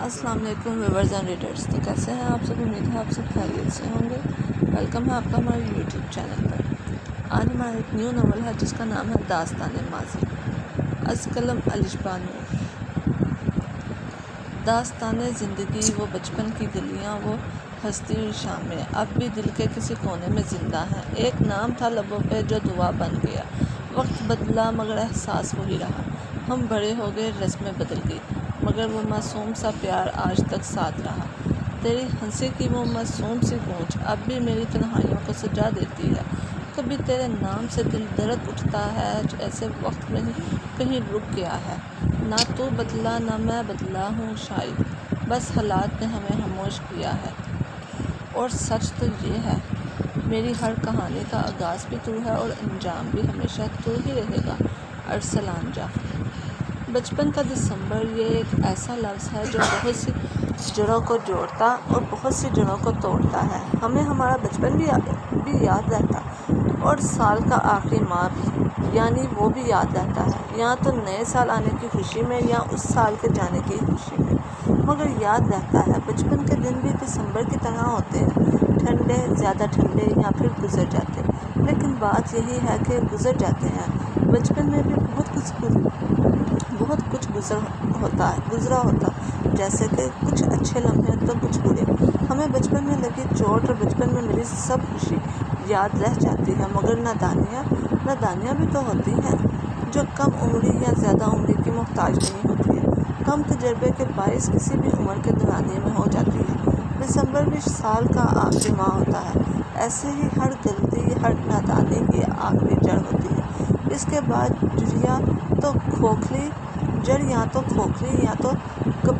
السلام علیکم viewers and readers, تو کیسے ہیں آپ سب؟ امید ہے آپ سب خیریت سے ہوں گے۔ ویلکم ہے آپ کا ہمارے یوٹیوب چینل پر۔ آج ہمارا ایک نیو ناول ہے جس کا نام ہے داستان ماضی، از قلم الشبہ نور۔ داستان زندگی، وہ بچپن کی گلیاں، وہ ہستی شامیں اب بھی دل کے کسی کونے میں زندہ ہیں۔ ایک نام تھا لبوں پہ جو دعا بن گیا۔ وقت بدلا مگر احساس وہی رہا۔ ہم بڑے ہو گئے، رسمیں بدل گئی، مگر وہ معصوم سا پیار آج تک ساتھ رہا۔ تیری ہنسی کی وہ معصوم سی گونج اب بھی میری تنہائیوں کو سجا دیتی ہے۔ کبھی تیرے نام سے دل درد اٹھتا ہے، جیسے وقت میں کہیں رک گیا ہے۔ نہ تو بدلا نہ میں بدلا ہوں، شاید بس حالات نے ہمیں خاموش کیا ہے۔ اور سچ تو یہ ہے، میری ہر کہانی کا آغاز بھی تو ہے اور انجام بھی ہمیشہ تو ہی رہے گا۔ ارسلان جعفری۔ بچپن کا دسمبر، یہ ایک ایسا لفظ ہے جو بہت سی جڑوں کو جوڑتا اور بہت سی جڑوں کو توڑتا ہے۔ ہمیں ہمارا بچپن بھی یاد رہتا اور سال کا آخری ماہ بھی، یعنی وہ بھی یاد رہتا ہے، یا تو نئے سال آنے کی خوشی میں یا اس سال کے جانے کی خوشی میں، مگر یاد رہتا ہے۔ بچپن کے دن بھی دسمبر کی طرح ہوتے ہیں، ٹھنڈے، زیادہ ٹھنڈے یا پھر گزر جاتے، لیکن بات یہی ہے کہ گزر جاتے ہیں۔ بچپن میں بھی بہت کچھ گزرا ہوتا، جیسے کہ کچھ اچھے لمحے تو کچھ برے۔ ہمیں بچپن میں لگی چوٹ اور بچپن میں ملی سب خوشی یاد رہ جاتی ہے، مگر نادانیاں بھی تو ہوتی ہیں جو کم عمری یا زیادہ عمری کی محتاج نہیں ہوتی ہے، کم تجربے کے باعث کسی بھی عمر کے دورانیے میں ہو جاتی ہے۔ دسمبر بھی سال کا آخری ماہ ہوتا ہے، ایسے ہی ہر غلطی، ہر نادانی کی آخری جڑ ہوتی ہے۔ اس کے بعد جڑ یا تو کھوکھلی یا تو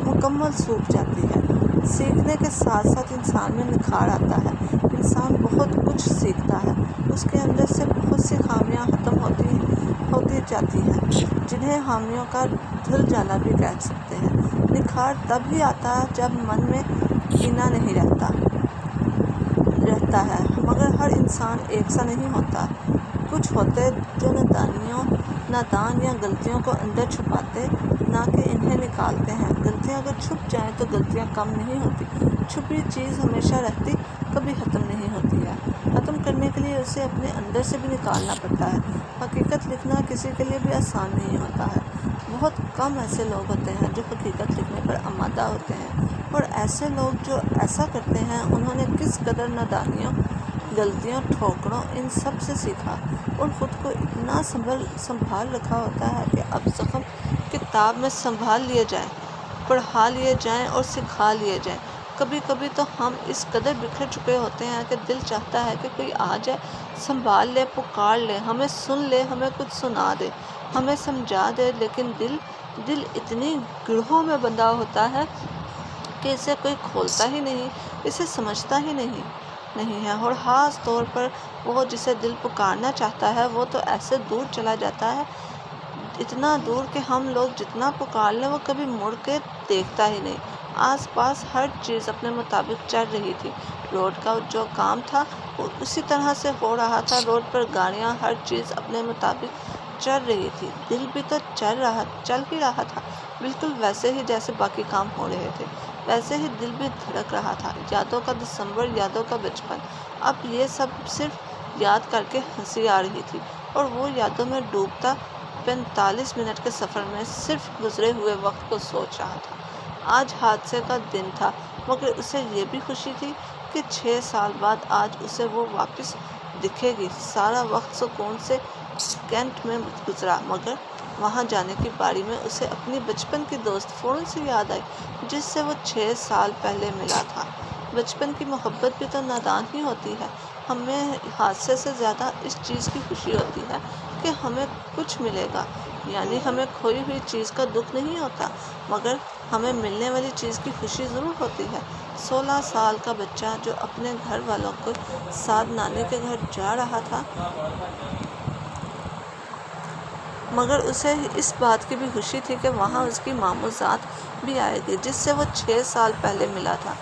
مکمل سوکھ جاتی ہے۔ سیکھنے کے ساتھ ساتھ انسان میں نکھار آتا ہے، انسان بہت کچھ سیکھتا ہے، اس کے اندر سے بہت سی خامیاں ختم ہوتی جاتی ہیں، جنہیں خامیوں کا دھل جانا بھی کہہ سکتے ہیں۔ نکھار تب ہی آتا ہے جب من میں کینہ نہیں رہتا ہے، مگر ہر انسان ایک سا نہیں ہوتا۔ کچھ ہوتے جو نادان یا غلطیوں کو اندر چھپاتے نہ کہ انہیں نکالتے ہیں۔ غلطیاں اگر چھپ جائیں تو غلطیاں کم نہیں ہوتی، چھپی چیز ہمیشہ رہتی، کبھی ختم نہیں ہوتی ہے۔ ختم کرنے کے لیے اسے اپنے اندر سے بھی نکالنا پڑتا ہے۔ حقیقت لکھنا کسی کے لیے بھی آسان نہیں ہوتا ہے۔ بہت کم ایسے لوگ ہوتے ہیں جو حقیقت لکھنے پر آمادہ ہوتے ہیں، اور ایسے لوگ جو ایسا کرتے ہیں انہوں نے کس قدر نادانیوں، غلطیوں، ٹھوکروں، ان سب سے سیکھا اور خود کو اتنا سنبھال رکھا ہوتا ہے کہ اب زخم کتاب میں سنبھال لیے جائیں، پڑھا لیے جائیں اور سکھا لیے جائیں۔ کبھی کبھی تو ہم اس قدر بکھر چکے ہوتے ہیں کہ دل چاہتا ہے کہ کوئی آ جائے، سنبھال لے، پکار لے، ہمیں سن لے، ہمیں کچھ سنا دے، ہمیں سمجھا دے، لیکن دل اتنی گرہوں میں بندھا ہوتا ہے کہ اسے کوئی کھولتا ہی نہیں، اسے سمجھتا ہی نہیں ہے۔ اور خاص طور پر وہ جسے دل پکارنا چاہتا ہے، وہ تو ایسے دور چلا جاتا ہے، اتنا دور کہ ہم لوگ جتنا پکار لیں وہ کبھی مڑ کے دیکھتا ہی نہیں۔ آس پاس ہر چیز اپنے مطابق چل رہی تھی، روڈ کا جو کام تھا وہ اسی طرح سے ہو رہا تھا، روڈ پر گاڑیاں، ہر چیز اپنے مطابق چل رہی تھی، دل بھی تو چل ہی رہا تھا، بالکل ویسے ہی جیسے باقی کام ہو رہے تھے، ویسے ہی دل بھی دھڑک رہا تھا۔ یادوں کا دسمبر، یادوں کا بچپن، اب یہ سب صرف یاد کر کے ہنسی آ رہی تھی، اور وہ یادوں میں ڈوبتا 45 منٹ کے سفر میں صرف گزرے ہوئے وقت کو سوچ رہا تھا۔ آج حادثے کا دن تھا، مگر اسے یہ بھی خوشی تھی کہ 6 سال بعد آج اسے وہ واپس دکھے گی۔ سارا وقت سکون سے کینٹ میں گزرا، مگر وہاں جانے کی باری میں اسے اپنی بچپن کی دوست فوراً سے یاد آئی جس سے وہ 6 سال پہلے ملا تھا۔ بچپن کی محبت بھی تو نادان ہی ہوتی ہے۔ ہمیں حادثے سے زیادہ اس چیز کی خوشی ہوتی ہے کہ ہمیں کچھ ملے گا، یعنی ہمیں کھوئی ہوئی چیز کا دکھ نہیں ہوتا، مگر ہمیں ملنے والی چیز کی خوشی ضرور ہوتی ہے۔ 16 سال کا بچہ جو اپنے گھر والوں کے ساتھ نانی کے گھر جا رہا تھا، مگر اسے اس بات کی بھی خوشی تھی کہ وہاں اس کی ماموں ذات بھی آئے گی جس سے وہ 6 سال پہلے ملا تھا۔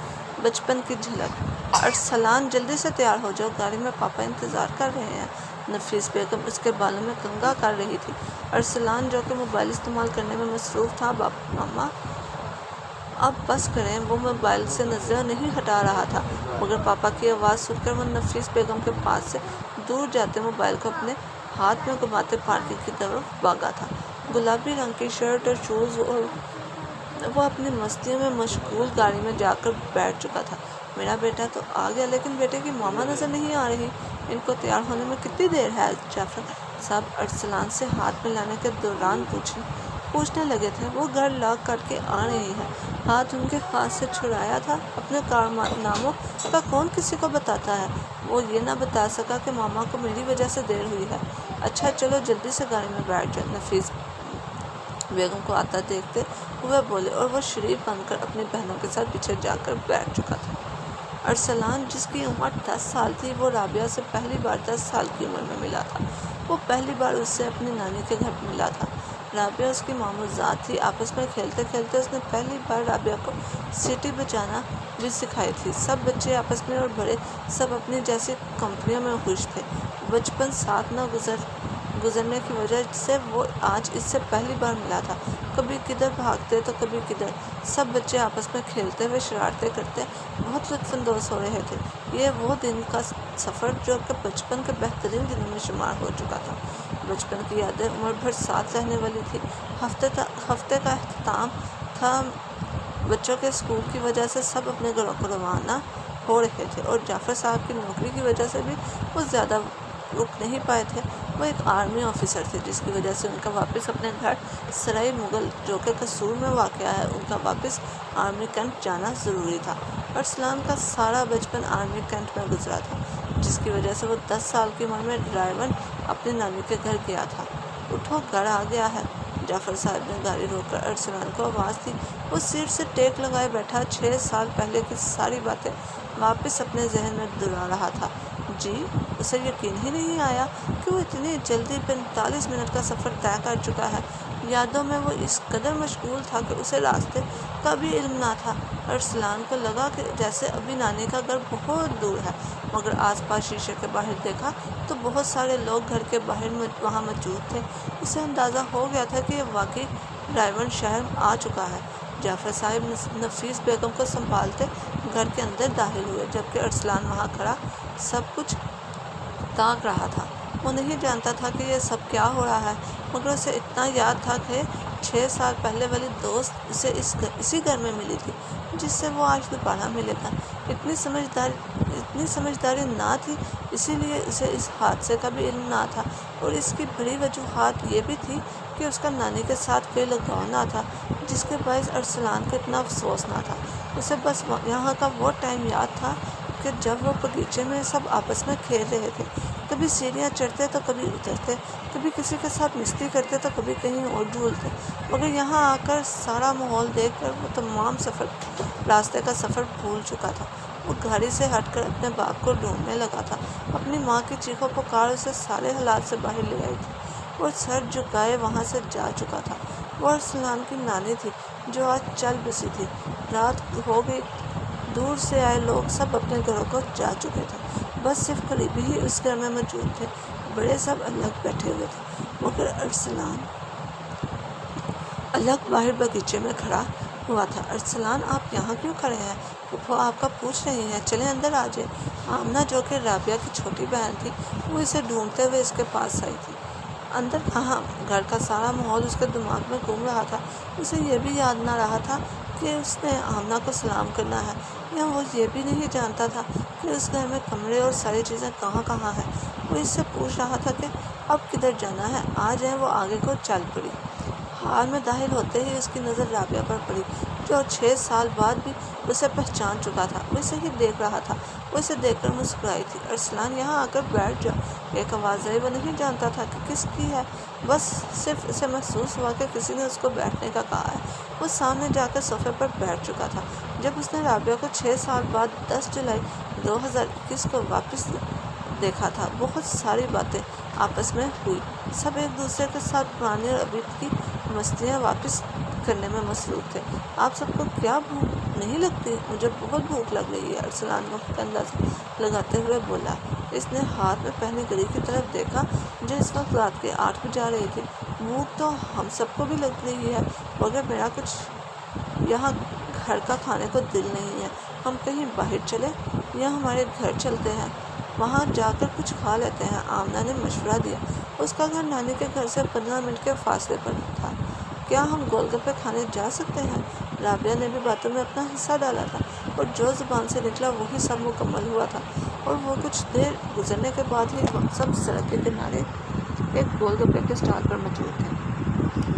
بچپن کی جھلک۔ ارسلان جلدی سے تیار ہو جاؤ، گاڑی میں پاپا انتظار کر رہے ہیں۔ نفیس بیگم اس کے بالوں میں کنگھا کر رہی تھی۔ ارسلان جو کہ موبائل استعمال کرنے میں مصروف تھا، ماما اب بس کریں۔ وہ موبائل سے نظریں نہیں ہٹا رہا تھا، مگر پاپا کی آواز سن کر وہ نفیس بیگم کے پاس سے دور جاتے موبائل کو اپنے ہاتھ میں گھماتے پارکنگ کی طرف بھاگا تھا۔ گلابی رنگ کی شرٹ اور شوز اور وہ اپنی مستیوں میں مشغول گاڑی میں جا کر بیٹھ چکا تھا۔ میرا بیٹا تو آ گیا، لیکن بیٹے کی ماما نظر نہیں آ رہی۔ ان کو تیار ہونے میں کتنی دیر ہے؟ جعفر صاحب ارسلان سے ہاتھ ملانے کے دوران پوچھنے لگے تھے۔ وہ گھر لاک کر کے آ رہی ہے۔ ہاتھ ان کے ہاتھ سے چھڑایا تھا۔ اپنے کارناموں کا کون کسی کو بتاتا ہے؟ وہ یہ نہ بتا سکا کہ ماما کو میری وجہ سے دیر ہوئی ہے۔ اچھا چلو جلدی سے گاڑی میں بیٹھ جاؤ، نفیس بیگم کو آتا دیکھتے ہوئے بولے، اور وہ شریف بن کر اپنی بہنوں کے ساتھ پیچھے جا کر بیٹھ چکا تھا۔ ارسلان، جس کی عمر 10 سال تھی، وہ رابعہ سے پہلی بار 10 سال کی عمر میں ملا تھا۔ وہ پہلی بار اس سے اپنی نانی کے گھر ملا تھا۔ رابعہ اس کی ماموزاد تھی۔ آپس میں کھیلتے کھیلتے اس نے پہلی بار رابعہ کو سیٹی بجانا بھی سکھائی تھی۔ سب بچے آپس میں اور بڑے سب اپنی جیسی کمپنیوں میں خوش تھے۔ بچپن ساتھ نہ گزرنے کی وجہ سے وہ آج اس سے پہلی بار ملا تھا۔ کبھی کدھر بھاگتے تو کبھی کدھر۔ سب بچے آپس میں کھیلتے ہوئے شرارتیں کرتے بہت لطف اندوز ہو رہے تھے۔ یہ وہ دن کا سفر جو کہ بچپن کے بہترین دنوں میں شمار ہو چکا تھا۔ بچپن کی یادیں عمر بھر ساتھ رہنے والی تھی۔ ہفتے کا اختتام تھا۔ بچوں کے اسکول کی وجہ سے سب اپنے گھروں کو روانہ ہو رہے تھے، اور جعفر صاحب کی نوکری کی وجہ سے بھی وہ زیادہ رک نہیں پائے تھے۔ وہ ایک آرمی آفیسر تھے، جس کی وجہ سے ان کا واپس اپنے گھر سرائی مغل جو کہ قصور میں واقع ہے، ان کا واپس آرمی کیمپ جانا ضروری تھا۔ ارسلان کا سارا بچپن آرمی کیمپ میں گزرا تھا، جس کی وجہ سے وہ 10 سال کی عمر میں ڈرائیور اپنی نانی کے گھر گیا تھا۔ اٹھو، گھر آ گیا ہے۔ جعفر صاحب نے گاڑی روک کر ارسلان کو آواز دی۔ وہ سیٹ سے ٹیک لگائے بیٹھا 6 سال پہلے کی ساری باتیں واپس اپنے ذہن میں دہرا رہا تھا۔ جی، اسے یقین ہی نہیں آیا کہ وہ اتنی جلدی 45 منٹ کا سفر طے کر چکا ہے۔ یادوں میں وہ اس قدر مشغول تھا کہ اسے راستے کا بھی علم نہ تھا۔ ارسلان کو لگا کہ جیسے ابھی نانی کا گھر بہت دور ہے، مگر آس پاس شیشے کے باہر دیکھا تو بہت سارے لوگ گھر کے باہر وہاں موجود تھے۔ اسے اندازہ ہو گیا تھا کہ یہ واقعی ڈرائیور شہر آ چکا ہے۔ جعفر صاحب نفیس بیگم کو سنبھالتے گھر کے اندر داخل ہوئے، جبکہ ارسلان وہاں کھڑا سب کچھ تاک رہا تھا۔ وہ نہیں جانتا تھا کہ یہ سب کیا ہو رہا ہے، مگر اسے اتنا یاد تھا کہ 6 سال پہلے والی دوست اسے اسی گھر میں ملی تھی، جس سے وہ آج دوبارہ ملے گا۔ اتنی سمجھداری نہ تھی، اسی لیے اسے اس حادثے کا بھی علم نہ تھا، اور اس کی بڑی وجوہات یہ بھی تھی کہ اس کا نانی کے ساتھ کوئی لگاؤ نہ تھا، جس کے باعث ارسلان کو اتنا افسوس نہ تھا۔ اسے بس یہاں کا وہ ٹائم یاد تھا کہ جب وہ باغیچے میں سب آپس میں کھیل رہے تھے، کبھی سیڑھیاں چڑھتے تو کبھی اترتے، کبھی کسی کے ساتھ مستی کرتے تو کبھی کہیں اور جھولتے، مگر یہاں آ کر سارا ماحول دیکھ کر وہ تمام راستے کا سفر بھول چکا تھا۔ وہ گاڑی سے ہٹ کر اپنے باپ کو ڈھونڈنے لگا تھا۔ اپنی ماں کی چیخوں پکار اسے سارے حالات سے باہر لے آئی تھی، اور سر جھکائے وہاں سے جا چکا تھا۔ وہ ارسلان کی نانی تھی، جو آج چل بسی تھی۔ رات ہو گئی، دور سے آئے لوگ سب اپنے گھروں کو جا چکے تھے، بس صرف قریبی ہی اس گھر میں موجود تھے۔ بڑے سب الگ بیٹھے ہوئے تھے، مگر ارسلان الگ باہر باغیچے میں کھڑا ہوا تھا۔ ارسلان، آپ یہاں کیوں کھڑے ہیں؟ پھوپھو آپ کا پوچھ رہی ہیں، چلیں اندر آ جائیں۔ آمنہ، جو کہ رابعہ کی چھوٹی بہن تھی، وہ اسے ڈھونڈتے ہوئے اس کے پاس آئی تھی۔ اندر کہاں؟ گھر کا سارا ماحول اس کے دماغ میں گھوم رہا تھا۔ اسے یہ بھی یاد نہ رہا تھا کہ اس نے آمنہ کو سلام کرنا ہے، یا وہ یہ بھی نہیں جانتا تھا کہ اس گھر میں کمرے اور ساری چیزیں کہاں کہاں ہیں۔ وہ اس سے پوچھ رہا تھا کہ اب کدھر جانا ہے۔ آ جائیں۔ وہ آگے کو چل پڑی۔ ہال میں داخل ہوتے ہی اس کی نظر رابعہ پر پڑی، جو 6 سال بعد بھی اسے پہچان چکا تھا۔ وہ اسے ہی دیکھ رہا تھا۔ وہ اسے دیکھ کر مسکرائی تھی۔ ارسلان، یہاں آ کر بیٹھ جاؤ۔ ایک آواز آئی۔ وہ نہیں جانتا تھا کہ کس کی ہے، بس صرف اسے محسوس ہوا کہ کسی نے اس کو بیٹھنے کا کہا ہے۔ وہ سامنے جا کر صوفے پر بیٹھ چکا تھا۔ جب اس نے رابعہ کو 6 سال بعد 10 جولائی 2021 کو واپس دیکھا تھا، بہت ساری باتیں آپس میں ہوئی۔ سب ایک دوسرے کے ساتھ پرانی اور ابھی کی مستیاں واپس کرنے میں مصروف تھے۔ آپ سب کو کیا بھوک نہیں لگتی؟ مجھے بہت بھوک لگ رہی ہے، ارسلان وقت کا اندازہ لگاتے ہوئے بولا۔ اس نے ہاتھ میں پہنی گھڑی کی طرف دیکھا، جو اس وقت رات کے 8 بجا رہی تھی۔ بھوک تو ہم سب کو بھی لگ رہی ہے، مگر میرا کچھ یہاں گھر کا کھانے کو دل نہیں ہے، ہم کہیں باہر چلے یا ہمارے گھر چلتے ہیں، وہاں جا کر کچھ کھا لیتے ہیں۔ آمنہ نے مشورہ دیا۔ اس کا گھر نانی کے گھر سے 15 منٹ کے فاصلے پر تھا۔ کیا ہم گول گپے کھانے جا سکتے ہیں؟ رابعہ نے بھی باتوں میں اپنا حصہ ڈالا تھا، اور جو زبان سے نکلا وہی سب مکمل ہوا تھا، اور وہ کچھ دیر گزرنے کے بعد ہی سب سڑک کے کنارے ایک گول گپے کے اسٹال پر موجود تھے۔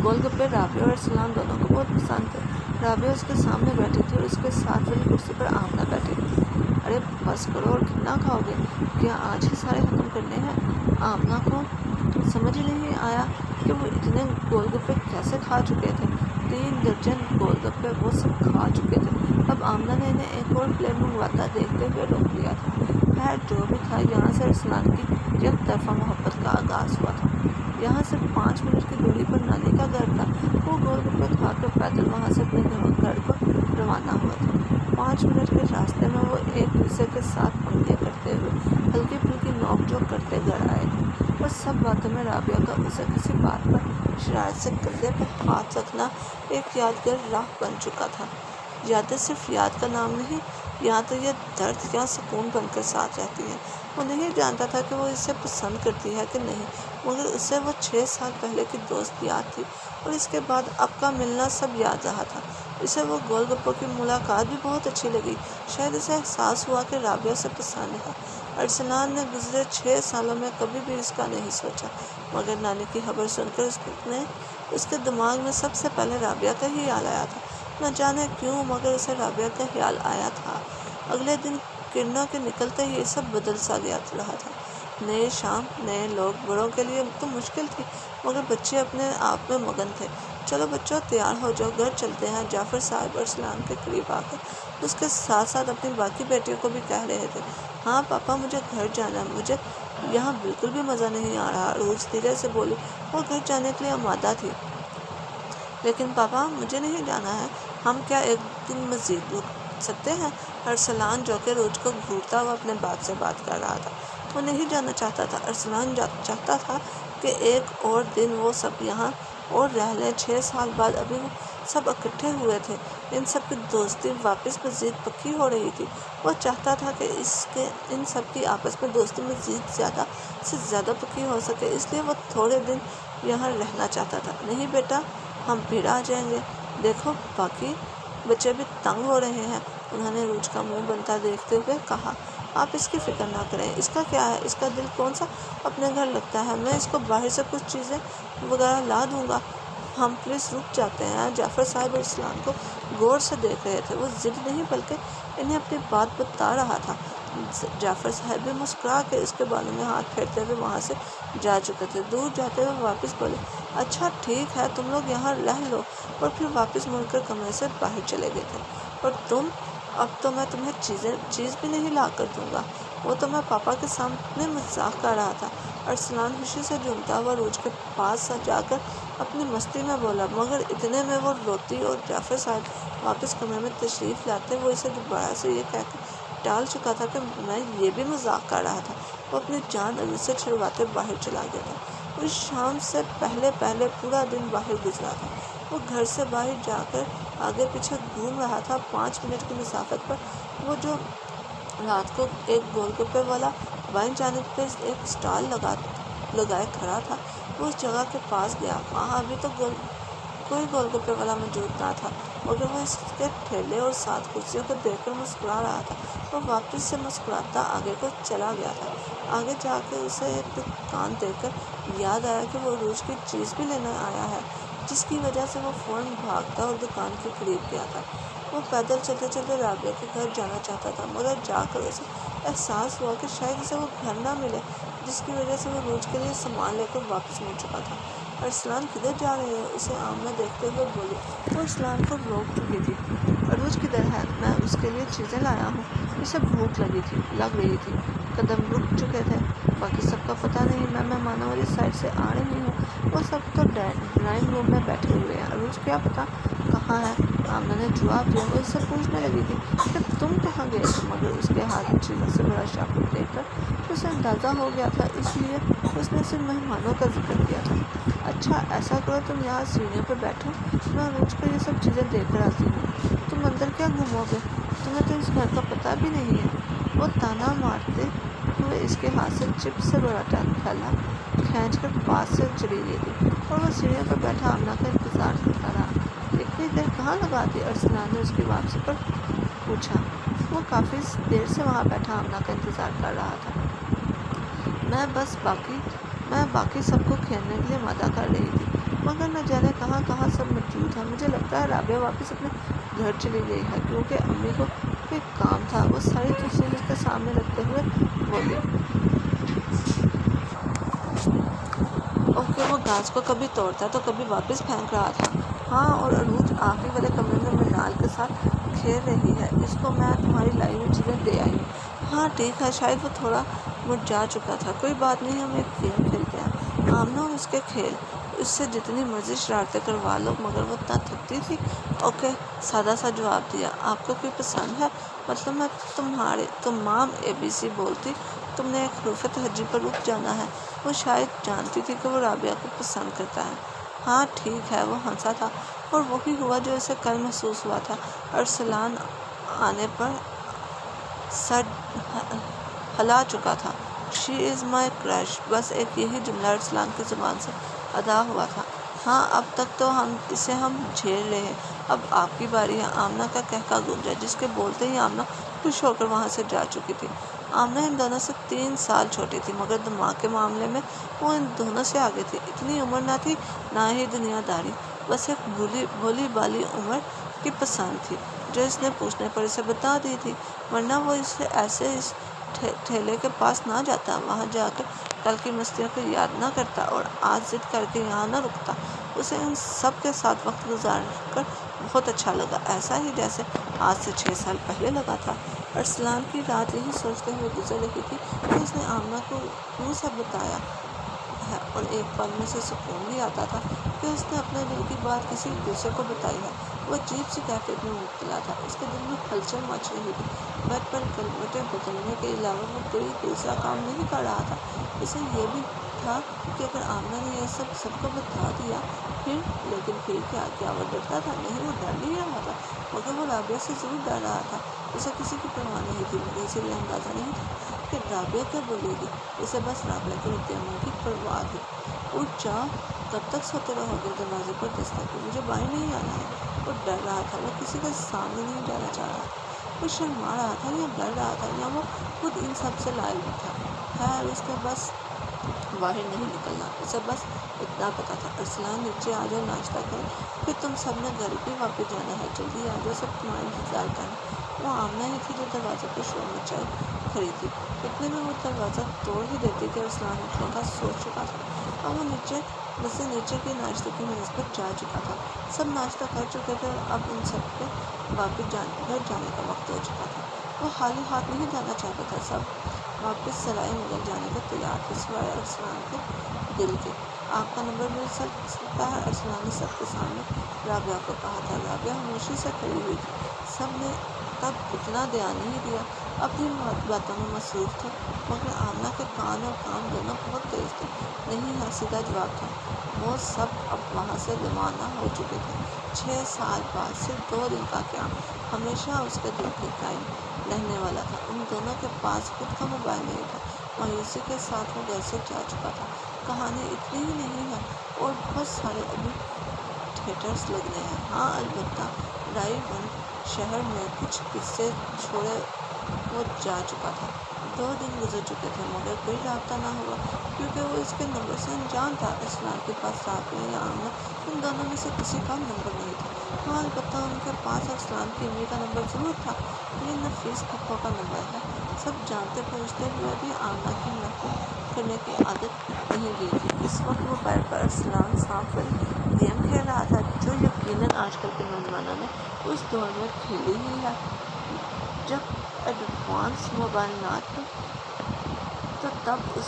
گول گپے رابعہ اور ارسلان دونوں کو بہت پسند تھے۔ رابعہ اس کے سامنے بیٹھی تھی اور اس کے ساتھ والی کرسی پر آمنہ بیٹھی تھی۔ ارے بس کرو، اور کتنا کھاؤ گے؟ کیا آج ہی سارے ختم کرنے ہیں؟ آمنہ کو سمجھ ہی نہیں آیا کہ وہ اتنے گول گپے کیسے کھا چکے تھے۔ 3 درجن گول گپے وہ سب کھا چکے تھے۔ اب آمنہ نے انہیں ایک اور پلیٹ منگواتا دیکھتے ہوئے روک لیا تھا۔ خیر جو بھی تھا، یہاں سے ارسلان کی یک طرفہ محبت کا آغاز ہوا تھا۔ یہاں سے 5 منٹ کی دوری پر نانی کا گھر تھا۔ وہ گول گپے کھا کر پیدل وہاں سے اپنے گھر کو روانہ ہوئے تھے۔ 5 منٹ کے راستے میں وہ ایک دوسرے کے ساتھ پنگے کرتے ہوئے ہلکی پھلکی نوک جھوک کرتے گھر آئے تھے، اور سب باتوں میں رابعہ کا اسے کسی بات پر شرارت سے کندھے پر ہاتھ رکھنا ایک یادگار راہ بن چکا تھا۔ یادیں صرف یاد کا نام نہیں، یہاں تو یہ درد یا سکون بن کر ساتھ رہتی ہیں۔ وہ نہیں جانتا تھا کہ وہ اسے پسند کرتی ہے کہ نہیں، مگر اسے وہ 6 سال پہلے کی دوست یاد تھی، اور اس کے بعد اب کا ملنا سب یاد رہا تھا۔ اسے وہ گول گپوں کی ملاقات بھی بہت اچھی لگی۔ شاید اسے احساس ہوا کہ رابعہ اسے پسند ہے۔ ارسلان نے گزرے 6 سالوں میں کبھی بھی اس کا نہیں سوچا، مگر نانی کی خبر سن کر اس کے دماغ میں سب سے پہلے رابعہ کا ہی خیال آیا تھا۔ نہ جانے کیوں، مگر اسے رابعہ کا خیال آیا تھا۔ اگلے دن کرنوں کے نکلتے ہی سب بدل سا گیا رہا تھا۔ نئے شام، نئے لوگ۔ بڑوں کے لیے تو مشکل تھی، مگر بچے اپنے آپ میں مگن تھے۔ چلو بچوں، تیار ہو جاؤ، گھر چلتے ہیں۔ جعفر صاحب ارسلان کے قریب آ کر اس کے ساتھ ساتھ اپنی باقی بیٹیوں کو بھی کہہ رہے تھے۔ ہاں پاپا، مجھے گھر جانا ہے، مجھے یہاں بالکل بھی مزہ نہیں آ رہا۔ عروج دھیرے سے بولی۔ وہ گھر جانے کے لیے آمادہ تھی۔ لیکن پاپا، مجھے نہیں جانا ہے۔ ہم کیا ایک دن مزید رک سکتے ہیں؟ ارسلان، جو کہ عروج کو گھورتا ہوا اپنے باپ سے بات کر رہا تھا، وہ نہیں جانا چاہتا تھا۔ ارسلان چاہتا تھا کہ ایک اور دن وہ سب یہاں اور رہ لیں۔ 6 سال بعد ابھی وہ سب اکٹھے ہوئے تھے۔ ان سب کی دوستی واپس مزید پکی ہو رہی تھی۔ وہ چاہتا تھا کہ ان سب کی آپس میں دوستی مزید زیادہ سے زیادہ پکی ہو سکے، اس لیے وہ تھوڑے دن یہاں رہنا چاہتا تھا۔ نہیں بیٹا، ہم پھر آ جائیں گے۔ دیکھو، باقی بچے بھی تنگ ہو رہے ہیں، انہوں نے عروج کا منہ بنتا دیکھتے ہوئے کہا۔ آپ اس کی فکر نہ کریں، اس کا کیا ہے، اس کا دل کون سا اپنے گھر لگتا ہے، میں اس کو باہر سے کچھ چیزیں وغیرہ لا دوں گا۔ ہم پلیز رک جاتے ہیں۔ جعفر صاحب ارسلان کو غور سے دیکھ رہے تھے۔ وہ ضد نہیں بلکہ انہیں اپنی بات بتا رہا تھا۔ جعفر صاحب بھی مسکرا کے اس کے بالوں میں ہاتھ پھیرتے ہوئے وہاں سے جا چکے تھے۔ دور جاتے ہوئے واپس بولے، اچھا ٹھیک ہے، تم لوگ یہاں رہ لو، اور پھر واپس مڑ کر کمرے سے باہر چلے گئے تھے۔ اور تم، اب تو میں تمہیں چیز بھی نہیں لا کر دوں گا، وہ تو میں پاپا کے سامنے مذاق کر رہا تھا۔ ارسلان خوشی سے جھومتا ہوا عروج کے پاس جا کر اپنی مستی میں بولا، مگر اتنے میں وہ روتی اور جعفر صاحب واپس کمرے میں تشریف لاتے وہ اسے دوبارہ سے یہ کہہ کر ٹال چکا تھا کہ میں یہ بھی مذاق کر رہا تھا۔ وہ اپنی جان عروج سے چھڑواتے باہر چلا گیا تھا۔ اس شام سے پہلے پورا دن باہر گزرا تھا۔ وہ گھر سے باہر جا کر آگے پیچھے گھوم رہا تھا۔ 5 منٹ کی مسافت پر وہ جو رات کو ایک گول گپے والا بائیں جانب پہ ایک اسٹال لگائے کھڑا تھا، وہ اس جگہ کے پاس گیا۔ وہاں ابھی تو کوئی گول گپے والا موجود نہ تھا، مگر وہ اس کے ٹھیلے اور ساتھ کرسیوں کو دیکھ کر مسکرا رہا تھا۔ وہ واپس سے مسکراتا آگے کو چلا گیا تھا۔ آگے جا کے اسے ایک دکان دیکھ کر یاد آیا کہ وہ عروج کی چیز بھی لینے آیا ہے، جس کی وجہ سے وہ فوراً بھاگتا اور دکان کے قریب گیا تھا۔ وہ پیدل چلتے چلتے رابعہ کے گھر جانا چاہتا تھا، مگر جا کر اسے احساس ہوا کہ شاید اسے وہ گھر نہ ملے، جس کی وجہ سے وہ عروج کے لیے سامان لے کر واپس مڑ چکا تھا۔ ارسلان کدھر جا رہے ہیں؟ اسے آمنہ دیکھتے ہوئے بولی۔ وہ ارسلان کو روک چکی تھی۔ عروج کدھر ہے؟ میں اس کے لیے چیزیں لایا ہوں۔ اسے بھوک لگ رہی تھی۔ قدم رک چکے تھے۔ باقی سب کا پتہ نہیں، میں مہمانوں والی سائڈ سے آ رہی ہوں، وہ سب تو ڈرائنگ روم میں بیٹھے ہوئے ہیں۔ عروج کیا پتہ کہاں ہے؟ آمنہ نے جواب دیا۔ وہ اس سے پوچھنے لگی تھی کہ تم کہاں گئے تھے، مگر اس کے ہاتھ میں چیزوں سے بڑا شاپر دیکھ کر اسے اندازہ ہو گیا تھا، اس لیے اس نے صرف مہمانوں کا ذکر کیا تھا۔ اچھا ایسا کرو، تم یہاں سیڑھیوں پہ بیٹھو، میں عروج کو یہ سب چیزیں دے کر آتی ہوں۔ تم ادھر کیا گھومو گے؟ تمہیں تو اس گھر کا پتہ بھی نہیں ہے۔ وہ تانا مارتے ہوئے اس کے ہاتھ سے چپس سے بڑا تھیلا کھینچ کر پاس سے چلی گئی تھی اور وہ سیڑھیوں پر بیٹھا آمنہ کا انتظار کرتا رہا۔ اتنی دیر کہاں لگا دی؟ ارسلان نے اس کی واپسی پر پوچھا۔ وہ کافی دیر سے وہاں بیٹھا آمنہ کا انتظار کر رہا تھا۔ میں باقی سب کو کھیلنے کے لیے مادہ کر رہی تھی، مگر نہ جانے کہاں کہاں سب موجود ہیں۔ مجھے لگتا ہے رابعہ واپس اپنے گھر چلی گئی ہے، کیونکہ امی کو کوئی کام تھا۔ وہ ساری تفصیل اس کے سامنے رکھتے ہوئے بولی۔ اوکے، وہ گھاس کو کبھی توڑتا تو کبھی واپس پھینک رہا تھا۔ ہاں، اور عروج آخری والے کمرے میں مرنال کے ساتھ کھیل رہی ہے۔ اس کو میں تمہاری لائی ہوئی چیزیں دے آئی ہوں۔ ہاں ٹھیک ہے، شاید وہ تھوڑا مرجھا چکا تھا۔ کوئی بات نہیں، ہم ایک گیم کھیلتے ہیں۔ آمنہ اور اس کے کھیل، اس سے جتنی مرضی شرارتیں کروا لو، مگر وہ نہ تھکتی تھی۔ اوکے، سادہ سا جواب دیا۔ آپ کو کوئی پسند ہے؟ مطلب میں تمام ABC بولتی، تم نے ایک حروف تہجی پر رک جانا ہے۔ وہ شاید جانتی تھی کہ وہ رابعہ کو پسند کرتا ہے۔ ہاں ٹھیک ہے، وہ ہنسا تھا، اور وہی ہوا جو اسے کل محسوس ہوا تھا۔ ارسلان آنے پر سر ہلا چکا تھا۔ شی از مائی کرش، بس ایک یہی جملہ ارسلان کی زبان سے ادا ہوا تھا۔ ہاں، اب تک تو ہم جھیل رہے ہیں، اب آپ کی باری ہے۔ آمنہ کا قہقہ گونجا، جس کے بولتے ہی آمنہ خوش ہو کر وہاں سے جا چکی تھی۔ آمنہ ان دونوں سے 3 سال چھوٹی تھی، مگر دماغ کے معاملے میں وہ ان دونوں سے آگے تھی۔ اتنی عمر نہ تھی، نہ ہی دنیا داری، بس ایک بھولی بالی عمر کی پسند تھی، جو اس نے پوچھنے پر اسے بتا دی تھی، ورنہ وہ ایسے اس ٹھیلے کے پاس نہ جاتا، وہاں جا کر کل کی مستیوں کو یاد نہ کرتا اور آج ضد کر کے یہاں نہ رکتا۔ اسے ان سب کے ساتھ وقت گزار کر بہت اچھا لگا، ایسا ہی جیسے آج سے 6 سال پہلے لگا تھا۔ ارسلان کی رات یہی سوچتے ہوئے گزر رہی تھی کہ اس نے آمنہ کو کیوں سب بتایا ہے، اور ایک پل میں سے سکون بھی آتا تھا کہ اس نے اپنے دل کی بات کسی دوسرے کو بتائی ہے۔ وہ عجیب سی کیفیت میں مبتلا تھا، اس کے دل میں ہلچل مچ رہی تھی۔ بیڈ پر کروٹیں بدلنے کے علاوہ وہ کوئی دوسرا کام نہیں کر رہا تھا۔ اسے یہ بھی تھا کہ اگر آمنہ نے یہ سب کو بتا دیا لیکن پھر کیا وہ ڈرتا تھا؟ نہیں، وہ ڈر نہیں رہا تھا، مگر وہ رابعہ سے ضرور ڈر رہا تھا۔ اسے کسی کی پرواہ نہیں تھی، مگر اسے یہ اندازہ نہیں تھا کہ رابعہ کیا بولے گی۔ اسے بس رابعہ کے رد عمل کی پرواہ تھی۔ اٹھ جاؤ، کب تک سوتے رہو گے؟ دروازے پر دستک ہوئی۔ مجھے باہر نہیں آنا ہے۔ وہ ڈر رہا تھا، وہ کسی کے سامنے نہیں جانا چاہ رہا تھا۔ وہ شرما رہا تھا یا ڈر رہا تھا، یا وہ خود ان سب سے لائق بھی تھا۔ خیر، اس کو بس باہر نہیں نکلنا، اسے بس اتنا پتا تھا۔ ارسلان، نیچے آ جاؤ، ناشتہ کرو، پھر تم سب نے گھر بھی واپس جانا ہے۔ جلدی آ جاؤ، سب تمہارا انتظار کر رہے ہیں۔ وہ آمنہ ہی تھی جو دروازے پر شور مچائے کھڑی تھی۔ اتنے میں وہ دروازہ توڑ ہی دیتی کہ ارسلان اٹھنے کا سوچ چکا تھا، اور وہ نیچے کے ناشتے کی میز پر جا چکا تھا۔ سب ناشتہ کر چکے تھے اور اب ان سب کے واپس گھر جانے کا وقت ہو چکا تھا۔ وہ خالی ہاتھ نہیں جانا چاہتا تھا، سب واپس سرائے مغل جانے کو تیار تھے، سوائے ارسلان کے دل کے۔ آپ کا نمبر مل سکتا ہے؟ ارسلان نے سب کے سامنے رابعہ کو کہا تھا۔ رابعہ خاموشی سے کھڑی ہوئی تھی، سب نے تب اتنا دھیان نہیں دیا، اپنی باتوں میں مصروف تھے، مگر آمنہ کے کان اور کام دونوں بہت تیز تھے۔ نہیں ہے، سیدھا جواب تھا۔ وہ سب اب وہاں سے روانہ ہو چکے تھے۔ 6 سال بعد صرف 2 دن کا قیام ہمیشہ اس کے دل کے قائم رہنے والا تھا۔ ان دونوں کے پاس خود کا موبائل نہیں تھا۔ مایوسی کے ساتھ وہ گھر سے جا چکا تھا۔ کہانی اتنی ہی نہیں ہے، اور بہت سارے ابھی تھیٹرز لگنے ہیں۔ ہاں البتہ ڈرائیو ان شہر میں کچھ قصے چھوڑے وہ جا چکا تھا۔ 2 دن گزر چکے تھے، مگر کوئی رابطہ نہ ہوا، کیونکہ وہ اس کے نمبر سے انجان تھا۔ ارسلان کے پاس رابعہ یا آمنہ، ان دونوں میں سے کسی کا نمبر نہیں تھا۔ ہاں البتہ ان کے پاس ارسلان کی امی کا نمبر ضرور تھا۔ یہ نفیس پھپھو کا نمبر ہے۔ سب جانتے پوچھتے ہوئے بھی آمنہ کی نقل کرنے کی عادت نہیں گئی تھی۔ اس وقت وہ بیڈ پر ارسلان سانپ والی گیم کھیل رہا تھا، جو یقیناً آج کل کے نوجوانوں نے اس دور میں کھیلی ہی ہے جب ایڈوانس موبائل نہ تھے، تو تب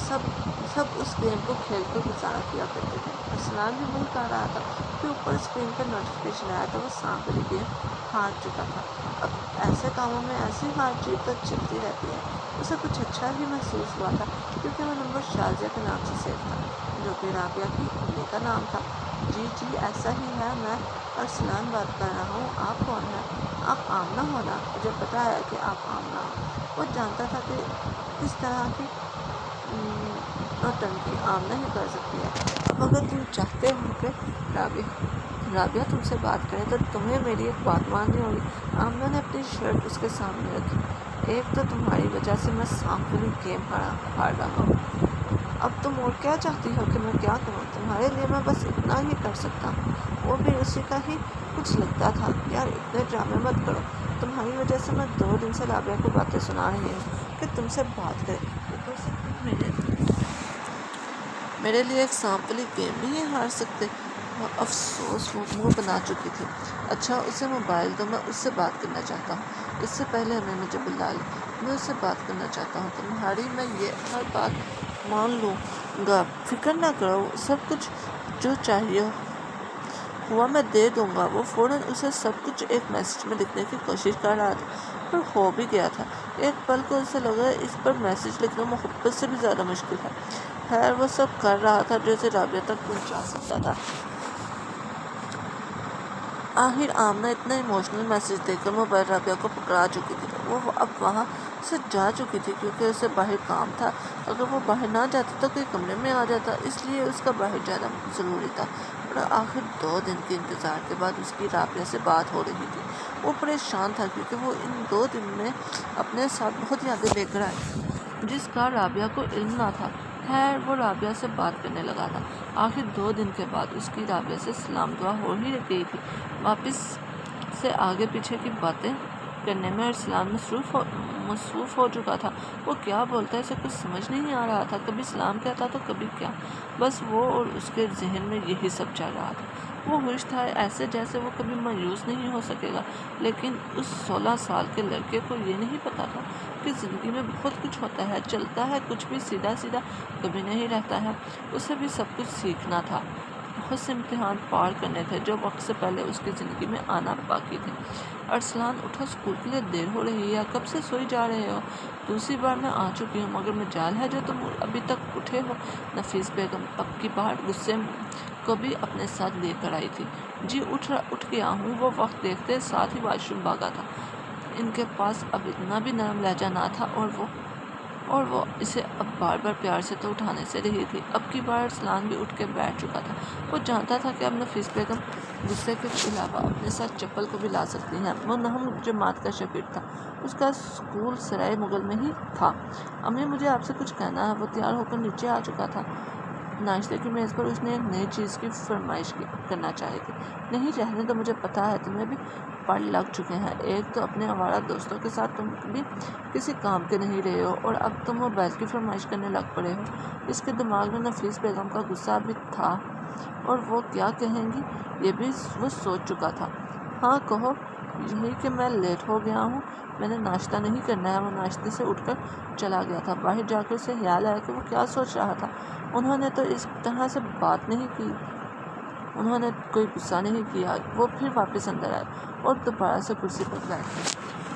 سب اس گیم کو کھیل کر گزارا کیا کرتے تھے۔ ارسلان بھی وہی کر رہا تھا کہ اوپر اسکرین پر نوٹیفکیشن آیا تو وہ سانپ والی گیم ہار چکا تھا۔ اب ایسے کاموں میں ایسی ہار جیت تو چلتی رہتی ہے۔ اسے کچھ اچھا ہی محسوس ہوا تھا، کیونکہ وہ نمبر شازیہ کے نام سے سیو تھا، جو کہ رابعہ کی امی کا نام تھا۔ جی جی ایسا ہی ہے، میں ارسلان بات کر رہا ہوں۔ آپ کون ہیں؟ آپ آمنہ ہو نا؟ مجھے پتا ہے کہ آپ آمنہ ہو۔ وہ جانتا تھا کہ اس طرح کی نوٹنکی آمنہ ہی کر سکتی ہے، مگر تم چاہتے ہو کہ رابعہ تم سے بات کرے تو تمہیں میری ایک بات ماننی ہوگی۔ آمنہ نے اپنی شرٹ اس کے سامنے رکھی۔ ایک تو تمہاری وجہ سے میں سانپ والی گیم ہار رہا ہوں، اب تم اور کیا چاہتی ہو کہ میں کیا کروں؟ تمہارے لیے میں بس اتنا ہی کر سکتا ہوں۔ وہ بھی اسی کا ہی کچھ لگتا تھا۔ یار اتنے ڈرامے مت کرو، تمہاری وجہ سے میں 2 دن سے رابعہ کو باتیں سنا رہی ہوں کہ تم سے بات کرے، اوپر سے تم میرے لیے ایک سانپ والی گیم نہیں ہار سکتے۔ وہ افسوس منہ بنا چکی تھی۔ اچھا اسے موبائل دو، میں اس سے بات کرنا چاہتا ہوں، اس سے پہلے ہمیں مجھے بلا لے، میں اس سے بات کرنا چاہتا ہوں۔ تمہاری میں یہ ہر بات مان لوں گا، فکر نہ کرو، سب کچھ جو چاہیے ہوا میں دے دوں گا۔ وہ فوراً اسے سب کچھ ایک میسج میں لکھنے کی کوشش کر رہا تھا، پر ہو بھی گیا تھا۔ ایک پل کو اسے لگا اس پر میسج لکھنا محبت سے بھی زیادہ مشکل ہے۔ خیر وہ سب کر رہا تھا جو اسے رابعہ تک پہنچا سکتا تھا۔ آخر آمنہ اتنا ایموشنل میسج دے کر موبائل رابعہ کو پکڑا چکی تھی۔ وہ اب وہاں سے جا چکی تھی کیونکہ اسے باہر کام تھا۔ اگر وہ باہر نہ جاتی تو کوئی کمرے میں آ جاتا، اس لیے اس کا باہر جانا ضروری تھا۔ اور آخر 2 دن کے انتظار کے بعد اس کی رابعہ سے بات ہو رہی تھی۔ وہ پریشان تھا کیونکہ وہ ان 2 دن میں اپنے ساتھ بہت یادیں لے کر آیا جس کا رابعہ کو علم نہ تھا۔ خیر وہ رابعہ سے بات کرنے لگا تھا۔ آخر 2 دن کے بعد اس کی رابعہ سے سلام دعا ہو ہی گئی تھی۔ واپس سے آگے پیچھے کی باتیں کرنے میں ارسلان مصروف ہو چکا تھا۔ وہ کیا بولتا اسے کچھ سمجھ نہیں آ رہا تھا، کبھی سلام کہتا تو کبھی کیا، بس وہ اور اس کے ذہن میں یہی سب چل رہا تھا۔ وہ خوش تھا ایسے جیسے وہ کبھی مایوس نہیں ہو سکے گا، لیکن اس 16 سال کے لڑکے کو یہ نہیں پتا تھا کہ زندگی میں بہت کچھ ہوتا ہے، چلتا ہے، کچھ بھی سیدھا کبھی نہیں رہتا ہے۔ اسے بھی سب کچھ سیکھنا تھا، بہت سے امتحان پار کرنے تھے جو وقت سے پہلے اس کی زندگی میں آنا باقی تھے۔ ارسلان اٹھو، اسکول کے لیے دیر ہو رہی ہے، کب سے سوئی جا رہے ہو؟ دوسری بار میں آ چکی ہوں، مگر مجال ہے جو تم ابھی تک اٹھے ہو۔ نفیس بیگم اب کی بار غصے کو بھی اپنے ساتھ لے کر آئی تھی۔ جی اٹھ گیا ہوں۔ وہ وقت دیکھتے ساتھ ہی واش روم بھاگا تھا۔ ان کے پاس اب اتنا بھی نرم لہجہ نہ تھا اور وہ اسے اب بار بار پیار سے تو اٹھانے سے رہی تھی۔ اب کی بار ارسلان بھی اٹھ کے بیٹھ چکا تھا۔ وہ جانتا تھا کہ اب نفیس بیگم غصے کے علاوہ اپنے ساتھ چپل کو بھی لا سکتی ہیں۔ وہ 9 جماعت کا شاگرد تھا، اس کا اسکول سرائے مغل میں ہی تھا۔ امی مجھے آپ سے کچھ کہنا ہے۔ وہ تیار ہو کر نیچے آ چکا تھا۔ ناشتے کی میز پر اس نے ایک نئی چیز کی فرمائش کرنا چاہی تھی۔ نہیں رہنے دو، مجھے پتا ہے تمہیں بھی پڑ لگ چکے ہیں۔ ایک تو اپنے آوارہ دوستوں کے ساتھ تم بھی کسی کام کے نہیں رہے ہو، اور اب تم موبائل کی فرمائش کرنے لگ پڑے ہو۔ اس کے دماغ میں نفیس بیگم کا غصہ بھی تھا اور وہ کیا کہیں گی یہ بھی وہ سوچ چکا تھا۔ ہاں کہو۔ یہی کہ میں لیٹ ہو گیا ہوں، میں نے ناشتہ نہیں کرنا ہے۔ وہ ناشتے سے اٹھ کر چلا گیا تھا۔ باہر جا کر اسے خیال آیا کہ وہ کیا سوچ رہا تھا۔ انہوں نے تو اس طرح سے بات نہیں کی، انہوں نے کوئی غصہ نہیں کیا۔ وہ پھر واپس اندر آئے اور دوبارہ سے کرسی پر بیٹھ گئے۔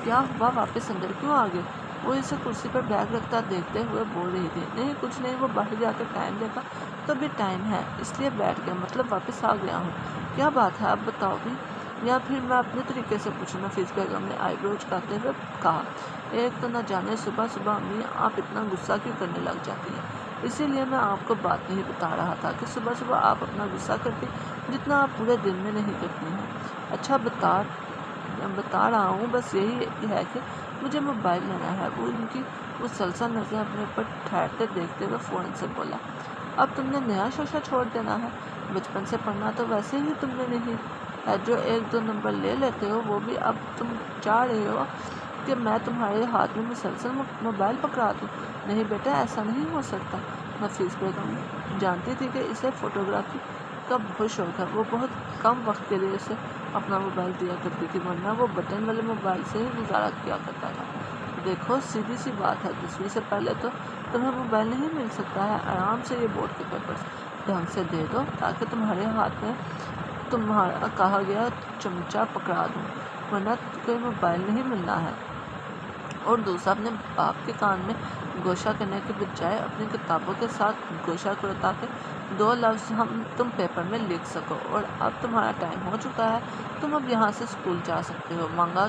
کیا ہوا، واپس اندر کیوں آ گئے؟ وہ اسے کرسی پر بیگ رکھتا دیکھتے ہوئے بول رہی تھی۔ نہیں کچھ نہیں، وہ باہر جا کر ٹائم دیکھا تو ابھی ٹائم ہے اس لیے بیٹھ گیا، مطلب واپس آ گیا ہوں۔ کیا بات ہے اب بتاؤ بھی، یا پھر میں اپنے طریقے سے پوچھوں؟ نفیس بیگم نے آئی برو اچکاتے ہوئے کہا۔ ایک تو نہ جانے صبح امی آپ اتنا غصہ کیوں کرنے لگ جاتی ہیں، اسی لیے میں آپ کو بات نہیں بتا رہا تھا کہ صبح آپ اتنا غصہ کرتی جتنا آپ پورے دن میں نہیں کرتی ہیں۔ اچھا بتا رہا ہوں، بس یہی ہے کہ مجھے موبائل لینا ہے۔ وہ ان کی مسلسل نظر اپنے اوپر ٹھہرتے دیکھتے ہوئے فوراً سے بولا۔ اب تم نے نیا شوشہ چھوڑ دینا ہے؟ بچپن سے پڑھنا تو ویسے ہی تم نے نہیں ہے، جو 1-2 نمبر لے لیتے ہو وہ بھی اب تم چاہ رہے ہو کہ میں تمہارے ہاتھ میں مسلسل موبائل پکڑا دوں؟ نہیں بیٹا، ایسا نہیں ہو سکتا۔ نفیس بیگم جانتی تھی کہ اسے فوٹوگرافی کا بہت شوق ہے۔ وہ بہت کم وقت کے لیے اسے اپنا موبائل دیا کرتی تھی، ورنہ وہ بٹن والے موبائل سے ہی گزارا کیا کرتا تھا۔ دیکھو سیدھی سی بات ہے، 10ویں سے پہلے تو تمہیں موبائل نہیں مل سکتا ہے۔ آرام سے یہ بورڈ کے پیپرز ڈھنگ سے دے دو تاکہ تمہارے ہاتھ میں تمہارا کہا گیا چمچہ پکڑا دوں، ورنہ کوئی موبائل نہیں ملنا ہے۔ اور دوسرا، اپنے باپ کے کان میں گوشہ کرنے کے بجائے اپنی کتابوں کے ساتھ گوشہ کرو تاکہ 2 لفظ تم پیپر میں لکھ سکو، اور اب تمہارا ٹائم ہو چکا ہے، تم اب یہاں سے اسکول جا سکتے ہو۔ مانگا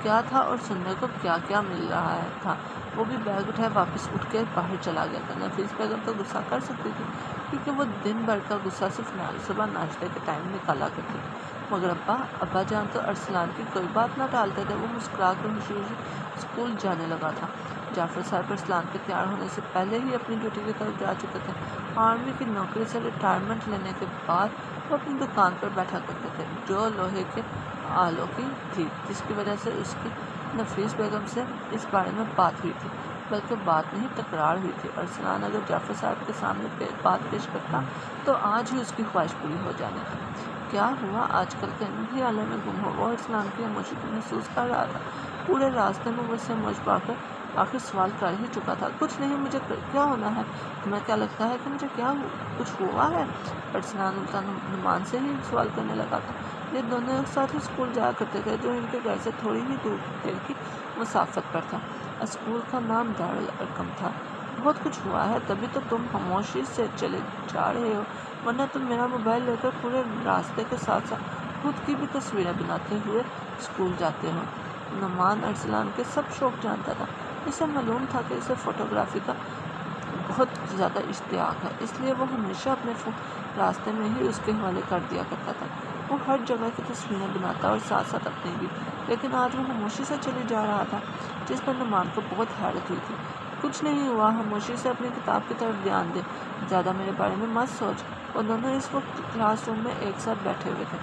کیا تھا اور سننے کو کیا کیا مل رہا تھا؟ وہ بھی بیگ اٹھائے واپس اٹھ کے باہر چلا گیا تھا۔ نفیس بیگم تو غصہ کر سکتی تھی، کیونکہ وہ دن بھر کا غصہ صرف صبح ناشتے کے ٹائم نکالا کرتی، مگر ابا جان تو ارسلان کی کوئی بات نہ ٹالتے تھے۔ وہ مسکرا کر خوشی خوشی اسکول جانے لگا تھا۔ جعفر صاحب ارسلان کے تیار ہونے سے پہلے ہی اپنی ڈیوٹی کی طرف جا چکے تھے۔ آرمی کی نوکری سے ریٹائرمنٹ لینے کے بعد وہ اپنی دکان پر بیٹھا کرتے تھے، جو لوہے کے آلوں کی تھی، جس کی وجہ سے اس کی نفیس بیگم سے اس بارے میں بات ہوئی تھی، بلکہ بات نہیں تکرار ہوئی تھی۔ ارسلان اگر جعفر صاحب کے سامنے بات پیش کرتا تو آج ہی اس کی خواہش پوری ہو جانی تھی۔ کیا ہوا آج کل کے انہی عالم میں گم ہو؟ وہ ارسلان کی خاموشی کو محسوس کر رہا تھا۔ پورے راستے میں وہ اسے منہ پا کر آخر سوال کر ہی چکا تھا، کچھ نہیں، مجھے کیا ہونا ہے؟ تمہیں کیا لگتا ہے کہ مجھے کچھ ہوا ہے؟ ارسلان الٹا نعمان سے ہی سوال کرنے لگا تھا۔ یہ دونوں ایک ساتھ ہی اسکول جایا کرتے تھے، جو ان کے گھر سے تھوڑی ہی دیر کی مسافت پر تھا۔ اسکول کا نام دارالارقم تھا۔ بہت کچھ ہوا ہے، تبھی تو تم خاموشی سے چلے جا رہے ہو، ورنہ تم میرا موبائل لے کر پورے راستے کے ساتھ ساتھ خود کی بھی تصویریں بناتے ہوئے اسکول جاتے ہو۔ نعمان ارسلان کے سب شوق جانتا تھا۔ اسے معلوم تھا کہ اسے فوٹوگرافی کا بہت زیادہ اشتیاق ہے، اس لیے وہ ہمیشہ اپنے راستے میں ہی اس کے حوالے کر دیا کرتا تھا۔ وہ ہر جگہ کی تصویریں بناتا اور ساتھ ساتھ اپنی بھی، لیکن آج وہ خاموشی سے چلی جا رہا تھا، جس پر نعمان کو بہت حیرت ہوئی تھی۔ کچھ نہیں ہوا، خاموشی سے اپنی کتاب کی طرف دھیان دے، زیادہ میرے بارے میں مت سوچ۔ وہ دونوں اس وقت کلاس روم میں ایک ساتھ بیٹھے ہوئے تھے،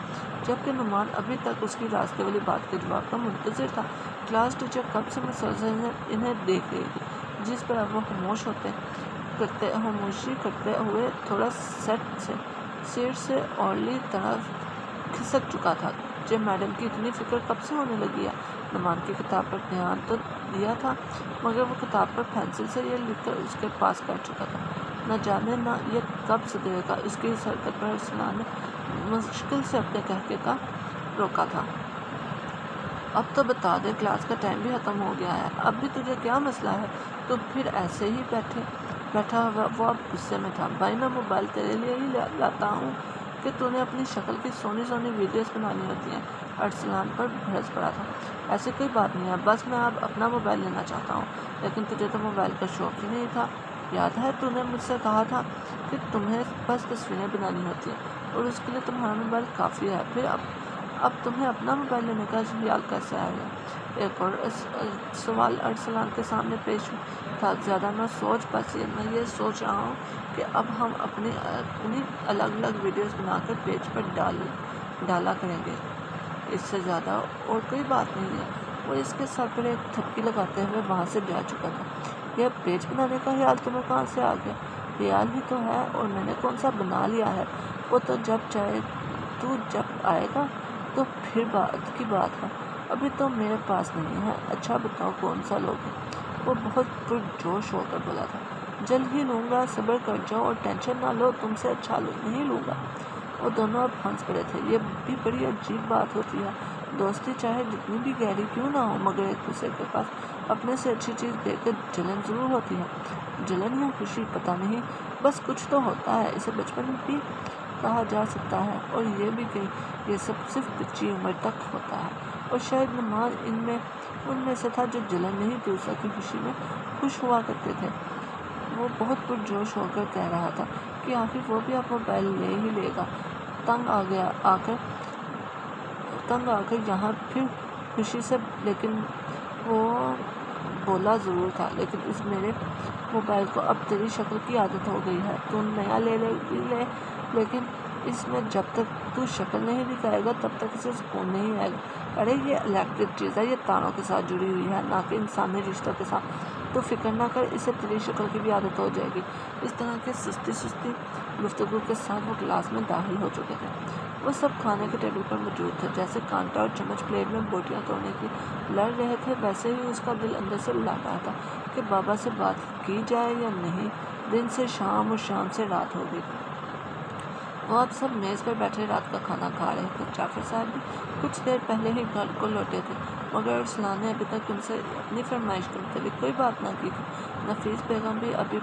جبکہ نعمان ابھی تک اس کی راستے والی بات کے جواب کا منتظر تھا۔ کلاس ٹیچر کب سے مسلسل انہیں دیکھ رہی تھی، جس پر اب وہ خاموشی کرتے ہوئے تھوڑا سیٹ سے اورلی طرف کھسک چکا تھا۔ جب میڈم کی اتنی فکر کب سے ہونے لگی ہے؟ نعمان کی کتاب پر دھیان تو دیا تھا، مگر وہ کتاب پر پینسل سے یہ لکھ کر اس کے پاس بیٹھ چکا تھا، نہ جانے نہ یہ کب صدرے گا۔ اس کی اس حرکت پر ارسلان نے مشکل سے اپنے قہقہے کا روکا تھا۔ اب تو بتا دے، کلاس کا ٹائم بھی ختم ہو گیا ہے، اب بھی تجھے کیا مسئلہ ہے؟ تو پھر ایسے ہی بیٹھا ہوا وہ اب غصے میں تھا۔ بھائی میں موبائل تیرے لیے ہی لاتا ہوں کہ تو نے اپنی شکل کی سونی سونی ویڈیوز بنانی ہوتی ہیں۔ ارسلان پر بھڑس پڑا تھا۔ ایسی کوئی بات نہیں ہے، بس میں اب اپنا موبائل لینا چاہتا ہوں، لیکن تجھے تو موبائل کا شوق ہی نہیں تھا۔ یاد ہے تو نے مجھ سے کہا تھا کہ تمہیں بس تصویریں بنانی ہوتی ہیں اور اس کے لیے تمہارا موبائل کافی ہے، پھر اب تمہیں اپنا موبائل لینے کا خیال کیسے آئے گا؟ ایک اور سوال ارسلان کے سامنے پیش تھا۔ زیادہ نہ سوچ، بس میں یہ سوچ رہا ہوں کہ اب ہم اپنی الگ الگ ویڈیوز بنا کر پیج پر ڈالا کریں گے، اس سے زیادہ اور کوئی بات نہیں ہے۔ وہ اس کے سر پر ایک تھپکی لگاتے ہوئے وہاں سے جا چکا تھا۔ یہ پیج بنانے کا خیال تمہیں کہاں سے آ گیا؟ خیال ہی تو ہے، اور میں نے کون سا بنا لیا ہے، وہ تو جب آئے گا تو پھر بعد کی بات ہے، ابھی تو میرے پاس نہیں ہے۔ اچھا بتاؤ کون سا لوگے؟ وہ بہت پرجوش ہو کر بولا تھا۔ جلد ہی لوں گا، صبر کر جاؤ اور ٹینشن نہ لو، تم سے اچھا نہیں لوں گا۔ وہ دونوں اب ہنس پڑے تھے۔ یہ بھی بڑی عجیب بات ہوتی ہے، دوستی چاہے جتنی بھی گہری کیوں نہ ہو، مگر ایک دوسرے کے پاس اپنے سے اچھی چیز دیکھ کر جلن ضرور ہوتی ہے۔ جلن یا خوشی پتہ نہیں، بس کچھ تو ہوتا ہے۔ اسے بچپن بھی کہا جا سکتا ہے، اور یہ بھی کہ یہ سب صرف بچی عمر تک ہوتا ہے، اور شاید نعمان ان میں سے تھا جو جلن نہیں، دوسروں کی خوشی میں خوش ہوا کرتے تھے۔ وہ بہت پرجوش ہو کر کہہ رہا تھا کہ آخر وہ بھی اب موبائل لے ہی لے گا۔ تنگ آ کر یہاں پھر خوشی سے، لیکن وہ بولا ضرور تھا، لیکن اس میرے موبائل کو اب تیری شکل کی عادت ہو گئی ہے، تو نیا لے لیکن اس میں جب تک تو شکل نہیں دکھائے گا تب تک اسے سکون نہیں آئے گا۔ ارے یہ الیکٹرک چیز ہے، یہ تاروں کے ساتھ جڑی ہوئی ہے، نہ کہ انسانی رشتوں کے ساتھ، تو فکر نہ کر، اسے تیری شکل کی بھی عادت ہو جائے گی۔ اس طرح کے سستی گفتگو کے ساتھ وہ کلاس میں داخل ہو چکے تھے۔ وہ سب کھانے کے ٹیبل پر موجود تھے، جیسے کانٹا اور چمچ پلیٹ میں بوٹیاں توڑنے کی لڑ رہے تھے، ویسے ہی اس کا دل اندر سے لڑ رہا تھا کہ بابا سے بات کی جائے یا نہیں۔ دن سے شام اور شام سے رات ہو گئی۔ وہ اب سب میز پر بیٹھے رات کا کھانا کھا رہے تھے۔ جعفر صاحب بھی کچھ دیر پہلے ہی گھر کو لوٹے تھے، مگر ارسلان نے ابھی تک ان سے اپنی فرمائش کے متعلق کوئی بات نہ کی تھی۔ نفیس بیگم بھی ابھی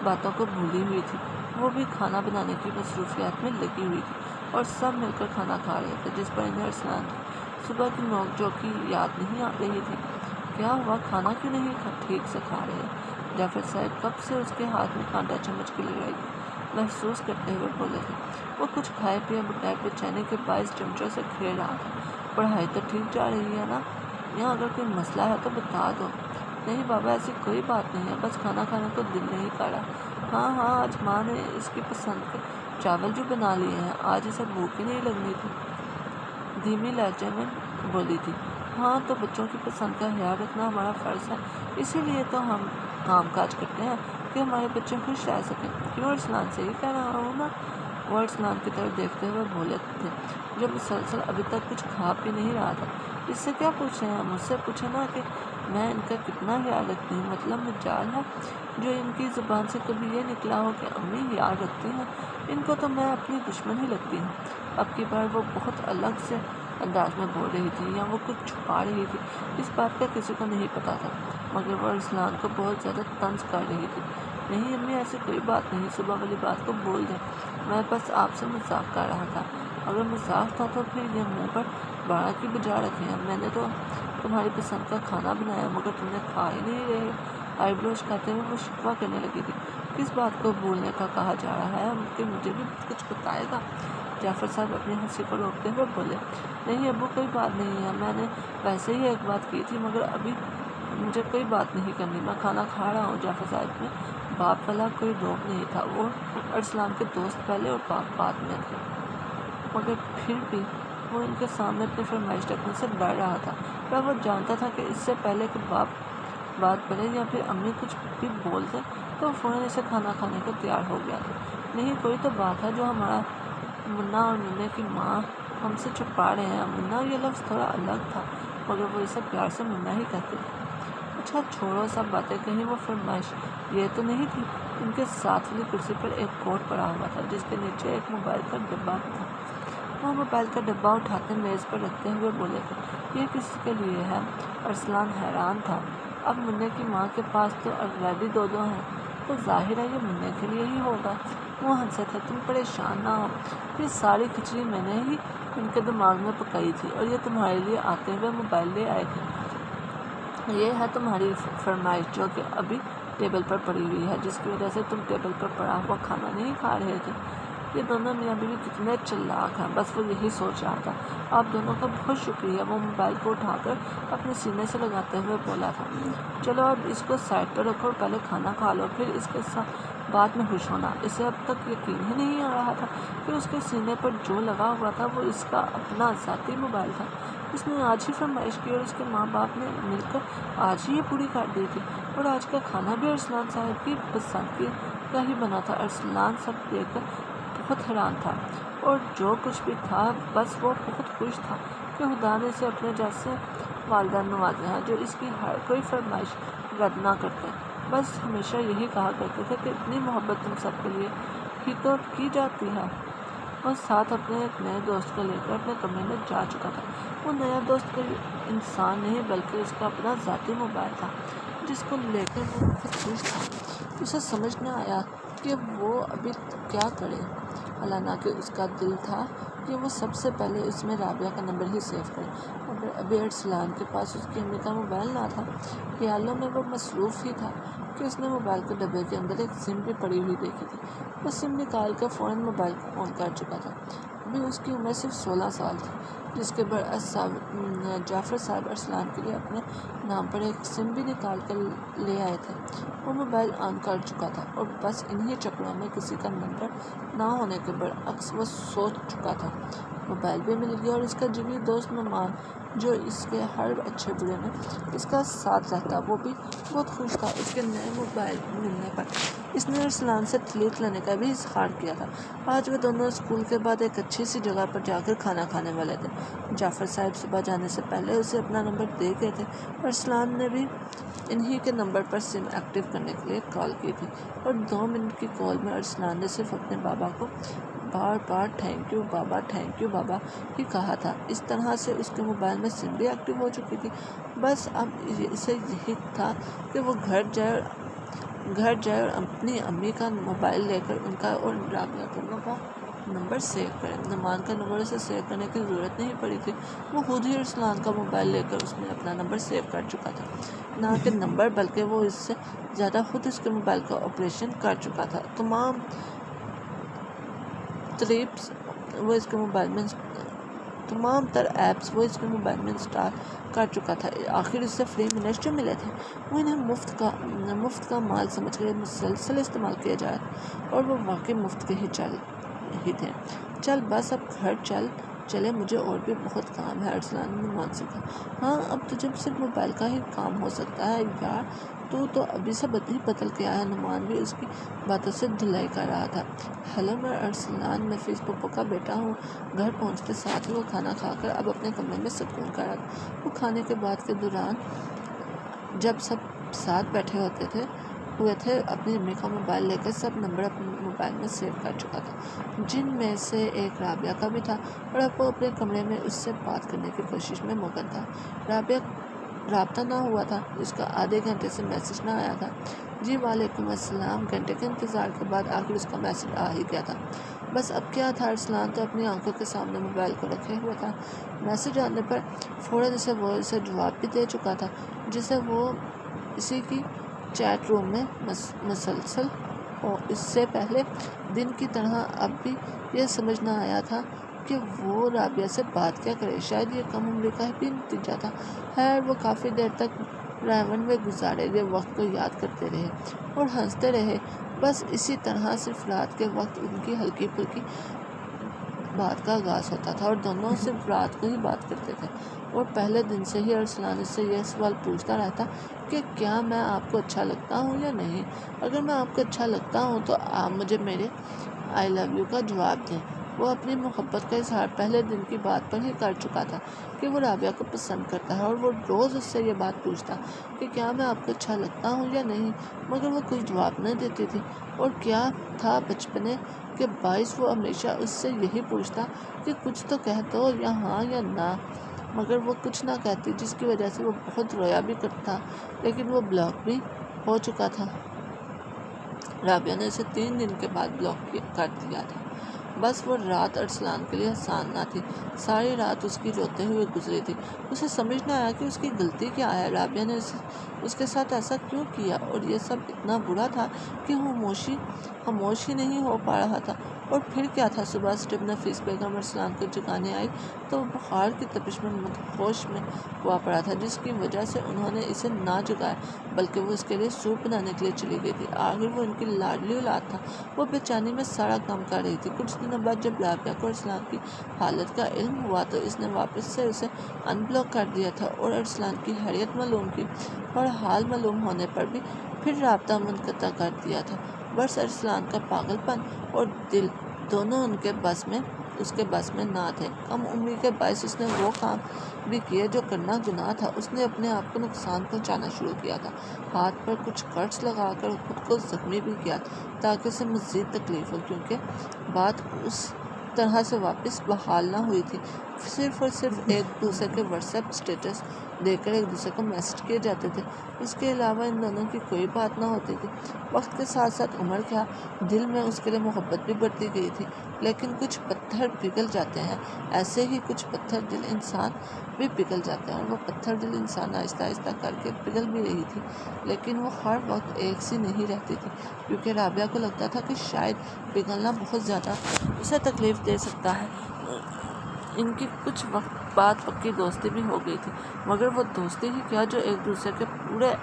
باتوں کو بھولی ہوئی تھی۔ وہ بھی کھانا بنانے کی مصروفیات میں لگی ہوئی تھی اور سب مل کر کھانا کھا رہے تھے، جس پر انہیں ارسلان کی صبح کی نوک جھوک کی یاد نہیں آ رہی تھی۔ کیا ہوا، کھانا کیوں نہیں ٹھیک سے کھا رہے؟ جعفر صاحب کب سے اس کے ہاتھ میں کانٹا چمچ کی لڑائی محسوس کرتے ہوئے بولے تھے۔ وہ کچھ کھائے پیے بغیر بے چینی کے باعث چمچوں سے کھیل رہا تھا۔ پڑھائی تو ٹھیک جا رہی ہے نا؟ یہاں اگر کوئی مسئلہ ہے تو بتا دو۔ نہیں بابا، ایسی کوئی بات نہیں ہے، بس کھانا کھانے کو دل نہیں کر رہا۔ ہاں، آج ماں نے اس کی پسند کے چاول بھی بنا لیے ہیں، آج اسے بھوک ہی نہیں لگنی تھی، دھیمی لہجے میں بولی تھی۔ ہاں، تو بچوں کی پسند کا خیال رکھنا ہمارا فرض ہے، اسی لیے تو ہم کام کاج کرتے ہیں کہ ہمارے بچے خوش رہ سکیں۔ کیوں ارسلان، صحیح کہہ رہا ہوں نا؟ وہ ارسلان کی طرف دیکھتے ہوئے بولے تھے، جو مسلسل ابھی تک کچھ کھا پی نہیں رہا تھا۔ اس سے کیا پوچھ رہے ہیں؟ مجھ سے پوچھے نا کہ میں ان کا کتنا خیال رکھتی ہوں۔ مطلب مجال ہے جو ان کی زبان سے کبھی یہ نکلا ہو کہ امی خیال رکھتی ہیں، ان کو تو میں اپنی دشمن ہی لگتی ہوں۔ اب کی بار وہ بہت الگ سے انداز میں بول رہی تھی یا وہ کچھ چھپا رہی تھی، اس بات کا کسی کو نہیں پتا تھا، مگر وہ ارسلان کو بہت زیادہ طنز کر رہی تھی۔ نہیں امی، ایسی کوئی بات نہیں، صبح والی بات کو بول دیں، میں بس آپ سے مذاق کر رہا تھا۔ اگر مذاق تھا تو پھر یہ منہ پر باڑا کی بجا رکھے ہیں، میں نے تو تمہاری پسند کا کھانا بنایا مگر تم نے کھا ہی نہیں رہے۔ آئی بروز کہتے ہوئے وہ شکوہ کرنے لگی تھی۔ کس بات کو بھولنے کا کہا جا رہا ہے کہ مجھے بھی کچھ بتائے گا؟ جعفر صاحب اپنی ہنسی کو روکتے ہوئے بولے، نہیں ابو، کوئی بات نہیں ہے، میں نے ویسے ہی ایک بات کی تھی مگر ابھی مجھے کوئی بات نہیں کرنی، میں کھانا کھا رہا ہوں۔ جعفر صاحب میں باپ والا کوئی روب نہیں تھا، وہ ارسلان کے دوست پہلے اور باپ بعد میں تھے، مگر پھر بھی وہ ان کے سامنے اپنی فرمائش رکھنے سے ڈر رہا تھا، پر وہ جانتا تھا کہ اس سے پہلے کہ باپ بات کرے یا پھر امی کچھ بھی بول دیں تو وہ فوراً اسے کھانا کھانے کو تیار ہو گیا تھا۔ نہیں، کوئی تو بات ہے جو ہمارا منا اور منے کی ماں ہم سے چھپا رہے ہیں۔ منا یہ لفظ تھوڑا الگ تھا مگر وہ اسے پیار سے منا ہی کہتے تھے۔ اچھا چھوڑو سب باتیں، کہیں وہ فرمائش یہ تو نہیں تھی؟ ان کے ساتھ والی کرسی پر ایک کوٹ پڑا ہوا تھا جس کے نیچے ایک موبائل کا ڈبہ تھا۔ وہ موبائل کا ڈبہ اٹھاتے میز پر رکھتے ہوئے بولے تھے، یہ کس کے لیے ہے؟ ارسلان حیران تھا، اب منے کی ماں کے پاس تو آلریڈی دو ہیں، تو ظاہر ہے یہ منے کے لیے ہی ہوگا۔ وہ ہنسے تھے، تم پریشان نہ ہو، یہ ساری کھچڑی میں نے ہی ان کے دماغ میں پکائی تھی اور یہ تمہارے لیے آتے ہوئے موبائل لے آئے تھے۔ یہ ہے تمہاری فرمائش جو کہ ابھی ٹیبل پر پڑی ہوئی ہے، جس کی وجہ سے تم ٹیبل پر پڑا ہوا کھانا نہیں کھا رہے تھے۔ یہ دونوں میاں بیوی کتنے چالاک ہیں، بس وہ یہی سوچ رہا تھا۔ آپ دونوں کا بہت شکریہ۔ وہ موبائل کو اٹھا کر اپنے سینے سے لگاتے ہوئے بولا تھا، چلو اب اس کو سائڈ پر رکھو اور پہلے کھانا کھا لو، پھر اس کے ساتھ بعد میں خوش ہونا۔ اسے اب تک یقین ہی نہیں آ رہا تھا کہ اس کے سینے پر جو لگا ہوا تھا وہ اس کا اپنا ذاتی موبائل تھا۔ اس نے آج ہی فرمائش کی اور اس کے ماں باپ نے مل کر آج ہی یہ پوری کر دی تھی، اور آج کا کھانا بھی ارسلان صاحب کی پسند کا ہی بنا تھا۔ ارسلان سب دیکھ کر بہت حیران تھا اور جو کچھ بھی تھا بس وہ بہت خوش تھا کہ خدا نے اسے اپنے جیسے والدین نوازے ہیں جو اس کی ہر کوئی فرمائش رد نہ کرتے، بس ہمیشہ یہی کہا کرتے تھے کہ اتنی محبت تم سب کے لیے ہی تو کی جاتی ہے۔ وہ ساتھ اپنے ایک نئے دوست کو لے کر اپنے کمرے میں جا چکا تھا۔ وہ نیا دوست کوئی انسان نہیں بلکہ اس کا اپنا ذاتی موبائل تھا جس کو لے کر وہ بہت خوش تھا۔ اسے سمجھ نہ آیا کہ وہ ابھی کیا کرے، حالانکہ اس کا دل تھا کہ وہ سب سے پہلے اس میں رابعہ کا نمبر ہی سیو کرے، مگر ابھی ارسلان کے پاس اس کی امی کا موبائل نہ تھا۔ خیالوں میں وہ مصروف ہی تھا کہ اس نے موبائل کے ڈبے کے اندر ایک سم بھی پڑی ہوئی دیکھی تھی۔ وہ سم نکال کر فوراً موبائل کو آن کر چکا تھا۔ ابھی اس کی عمر صرف 16 سال تھی، جس کے برعکس جعفر صاحب ارسلان کے لیے اپنے نام پر ایک سم بھی نکال کر لے آئے تھے۔ وہ موبائل آن کر چکا تھا اور بس انہی چکروں میں کسی کا نمبر نہ ہونے کے برعکس وہ سوچ چکا تھا، موبائل بھی مل گیا اور اس کا جگری دوست نعمان جو اس کے ہر اچھے برے میں اس کا ساتھ رہتا وہ بھی بہت خوش تھا۔ اس کے نئے موبائل ملنے پر اس نے ارسلان سے ٹھلیک لینے کا بھی اظہار کیا تھا۔ آج وہ دونوں اسکول کے بعد ایک اچھی سی جگہ پر جا کر کھانا کھانے والے تھے۔ جعفر صاحب صبح جانے سے پہلے اسے اپنا نمبر دے گئے تھے۔ ارسلان نے بھی انہی کے نمبر پر سم ایکٹیو کرنے کے لیے کال کی تھی اور 2 منٹ کی کال میں ارسلان نے صرف اپنے بابا کو بار بار تھینک یو بابا، تھینک یو بابا ہی کہا تھا۔ اس طرح سے اس کے موبائل میں سم بھی ایکٹیو ہو چکی تھی۔ بس اب اسے یہی تھا کہ وہ گھر جائے گھر جائے اور اپنی امی کا موبائل لے کر ان کا اور رابعہ دونوں کا نمبر سیو کرے۔ نعمان کا نمبر اسے سیو کرنے کی ضرورت نہیں پڑی تھی، وہ خود ہی ارسلان کا موبائل لے کر اس میں اپنا نمبر سیو کر چکا تھا، نہ کہ نمبر بلکہ وہ اس سے زیادہ خود اس کے موبائل کا آپریشن کر چکا تھا۔ تمام تر ایپس وہ اس کے موبائل میں انسٹال کر چکا تھا۔ آخر اس سے فری منٹس جو ملے تھے وہ انہیں مفت کا مال سمجھ کر مسلسل استعمال کیا جا رہا، اور وہ واقعی مفت کے ہی تھے۔ چل بس اب گھر چلے، مجھے اور بھی بہت کام ہے، ارسلان نے نعمان سے کہا۔ ہاں اب تجھے صرف موبائل کا ہی کام ہو سکتا ہے یار، تو ابھی سے ہی بدل کے آیا۔ نعمان بھی اس کی باتوں سے دھلائی کر رہا تھا۔ ہیلو میں ارسلان، نفیس پھپھو کا بیٹا ہوں۔ گھر پہنچتے ساتھ ہی وہ کھانا کھا کر اب اپنے کمرے میں سکون کر رہا تھا۔ وہ کھانے کے بعد کے دوران جب سب ساتھ بیٹھے ہوئے تھے اپنی امی کا موبائل لے کر سب نمبر اپنے موبائل میں سیو کر چکا تھا، جن میں سے ایک رابعہ کا بھی تھا، اور اب وہ اپنے کمرے میں اس سے بات کرنے کی کوشش میں مگن تھا۔ رابطہ نہ ہوا تھا، جس کا آدھے گھنٹے سے میسج نہ آیا تھا۔ جی وعلیکم السلام۔ گھنٹے کے انتظار کے بعد آخر اس کا میسج آ ہی گیا تھا۔ بس اب کیا تھا، ارسلان تو اپنی آنکھوں کے سامنے موبائل کو رکھے ہوا تھا۔ میسج آنے پر فوراً اسے جواب بھی دے چکا تھا، جسے وہ اسی کی چیٹ روم میں مسلسل اس سے پہلے دن کی طرح اب بھی یہ سمجھ نہ آیا تھا کہ وہ رابعہ سے بات کیا کرے۔ شاید یہ کم عمری کا بھی نتیجہ تھا۔ خیر وہ کافی دیر تک ریون میں گزارے گئے وقت کو یاد کرتے رہے اور ہنستے رہے۔ بس اسی طرح صرف رات کے وقت ان کی ہلکی پھلکی بات کا آغاز ہوتا تھا، اور دونوں صرف رات کو ہی بات کرتے تھے۔ اور پہلے دن سے ہی ارسلان اس سے یہ سوال پوچھتا رہتا کہ کیا میں آپ کو اچھا لگتا ہوں یا نہیں؟ اگر میں آپ کو اچھا لگتا ہوں تو آپ مجھے میرے آئی لو یو کا جواب دیں۔ وہ اپنی محبت کا اظہار پہلے دن کی بات پر ہی کر چکا تھا کہ وہ رابعہ کو پسند کرتا ہے، اور وہ روز اس سے یہ بات پوچھتا کہ کیا میں آپ کو اچھا لگتا ہوں یا نہیں، مگر وہ کوئی جواب نہ دیتی تھی۔ اور کیا تھا بچپنے کے باعث وہ ہمیشہ اس سے یہی پوچھتا کہ کچھ تو کہہ دو، یا ہاں یا نہ، مگر وہ کچھ نہ کہتی، جس کی وجہ سے وہ بہت رویا بھی کرتا، لیکن وہ بلاک بھی ہو چکا تھا۔ رابعہ نے اسے 3 دن کے بعد بلاک کر دیا تھا۔ بس وہ رات ارسلان کے لیے آسان نہ تھی، ساری رات اس کی روتے ہوئے گزری تھی۔ اسے سمجھ نہ آیا کہ اس کی غلطی کیا ہے، رابعہ نے اس کے ساتھ ایسا کیوں کیا، اور یہ سب اتنا برا تھا کہ خاموش ہی نہیں ہو پا رہا تھا۔ اور پھر کیا تھا، صبح جب نفیس بیگم ارسلان کو جگانے آئی تو وہ بخار کی تپش میں مدہوش میں ہوا پڑا تھا، جس کی وجہ سے انہوں نے اسے نہ جگایا بلکہ وہ اس کے لیے سوپ بنانے کے لیے چلی گئی تھی۔ آخر وہ ان کی لاڈلی اولاد تھا، وہ بے چینی میں سارا کام کر رہی تھی۔ کچھ دنوں بعد جب رابعہ کو ارسلان کی حالت کا علم ہوا تو اس نے واپس سے اسے ان بلاک کر دیا تھا، اور ارسلان کی خیریت معلوم کی اور حال معلوم ہونے پر بھی پھر رابطہ منقطع کر دیا تھا۔ بس ارسلان کا پاگل پن اور دل دونوں اس کے بس میں نہ تھے۔ کم عمری کے باعث اس نے وہ کام بھی کیے جو کرنا گناہ تھا۔ اس نے اپنے آپ کو نقصان پہنچانا شروع کیا تھا، ہاتھ پر کچھ کٹس لگا کر خود کو زخمی بھی کیا تاکہ اسے مزید تکلیف ہو، کیونکہ بات اس طرح سے واپس بحال نہ ہوئی تھی۔ صرف اور صرف ایک دوسرے کے واٹس ایپ اسٹیٹس دیکھ کر ایک دوسرے کو میسج کیے جاتے تھے، اس کے علاوہ ان دونوں کی کوئی بات نہ ہوتی تھی۔ وقت کے ساتھ ساتھ عمر کیا، دل میں اس کے لیے محبت بھی بڑھتی گئی تھی، لیکن کچھ پتھر پگھل جاتے ہیں، ایسے ہی کچھ پتھر دل انسان بھی پگھل جاتے ہیں، اور وہ پتھر دل انسان آہستہ آہستہ کر کے پگھل بھی رہی تھی، لیکن وہ ہر وقت ایک سی نہیں رہتی تھی، کیونکہ رابعہ کو لگتا تھا کہ شاید پگھلنا بہت زیادہ اسے تکلیف دے سکتا ہے۔ ان کی کچھ وقت بعد پکی دوستی بھی ہو گئی تھی، مگر وہ دوستی ہی کیا جو ایک دوسرے کے پورے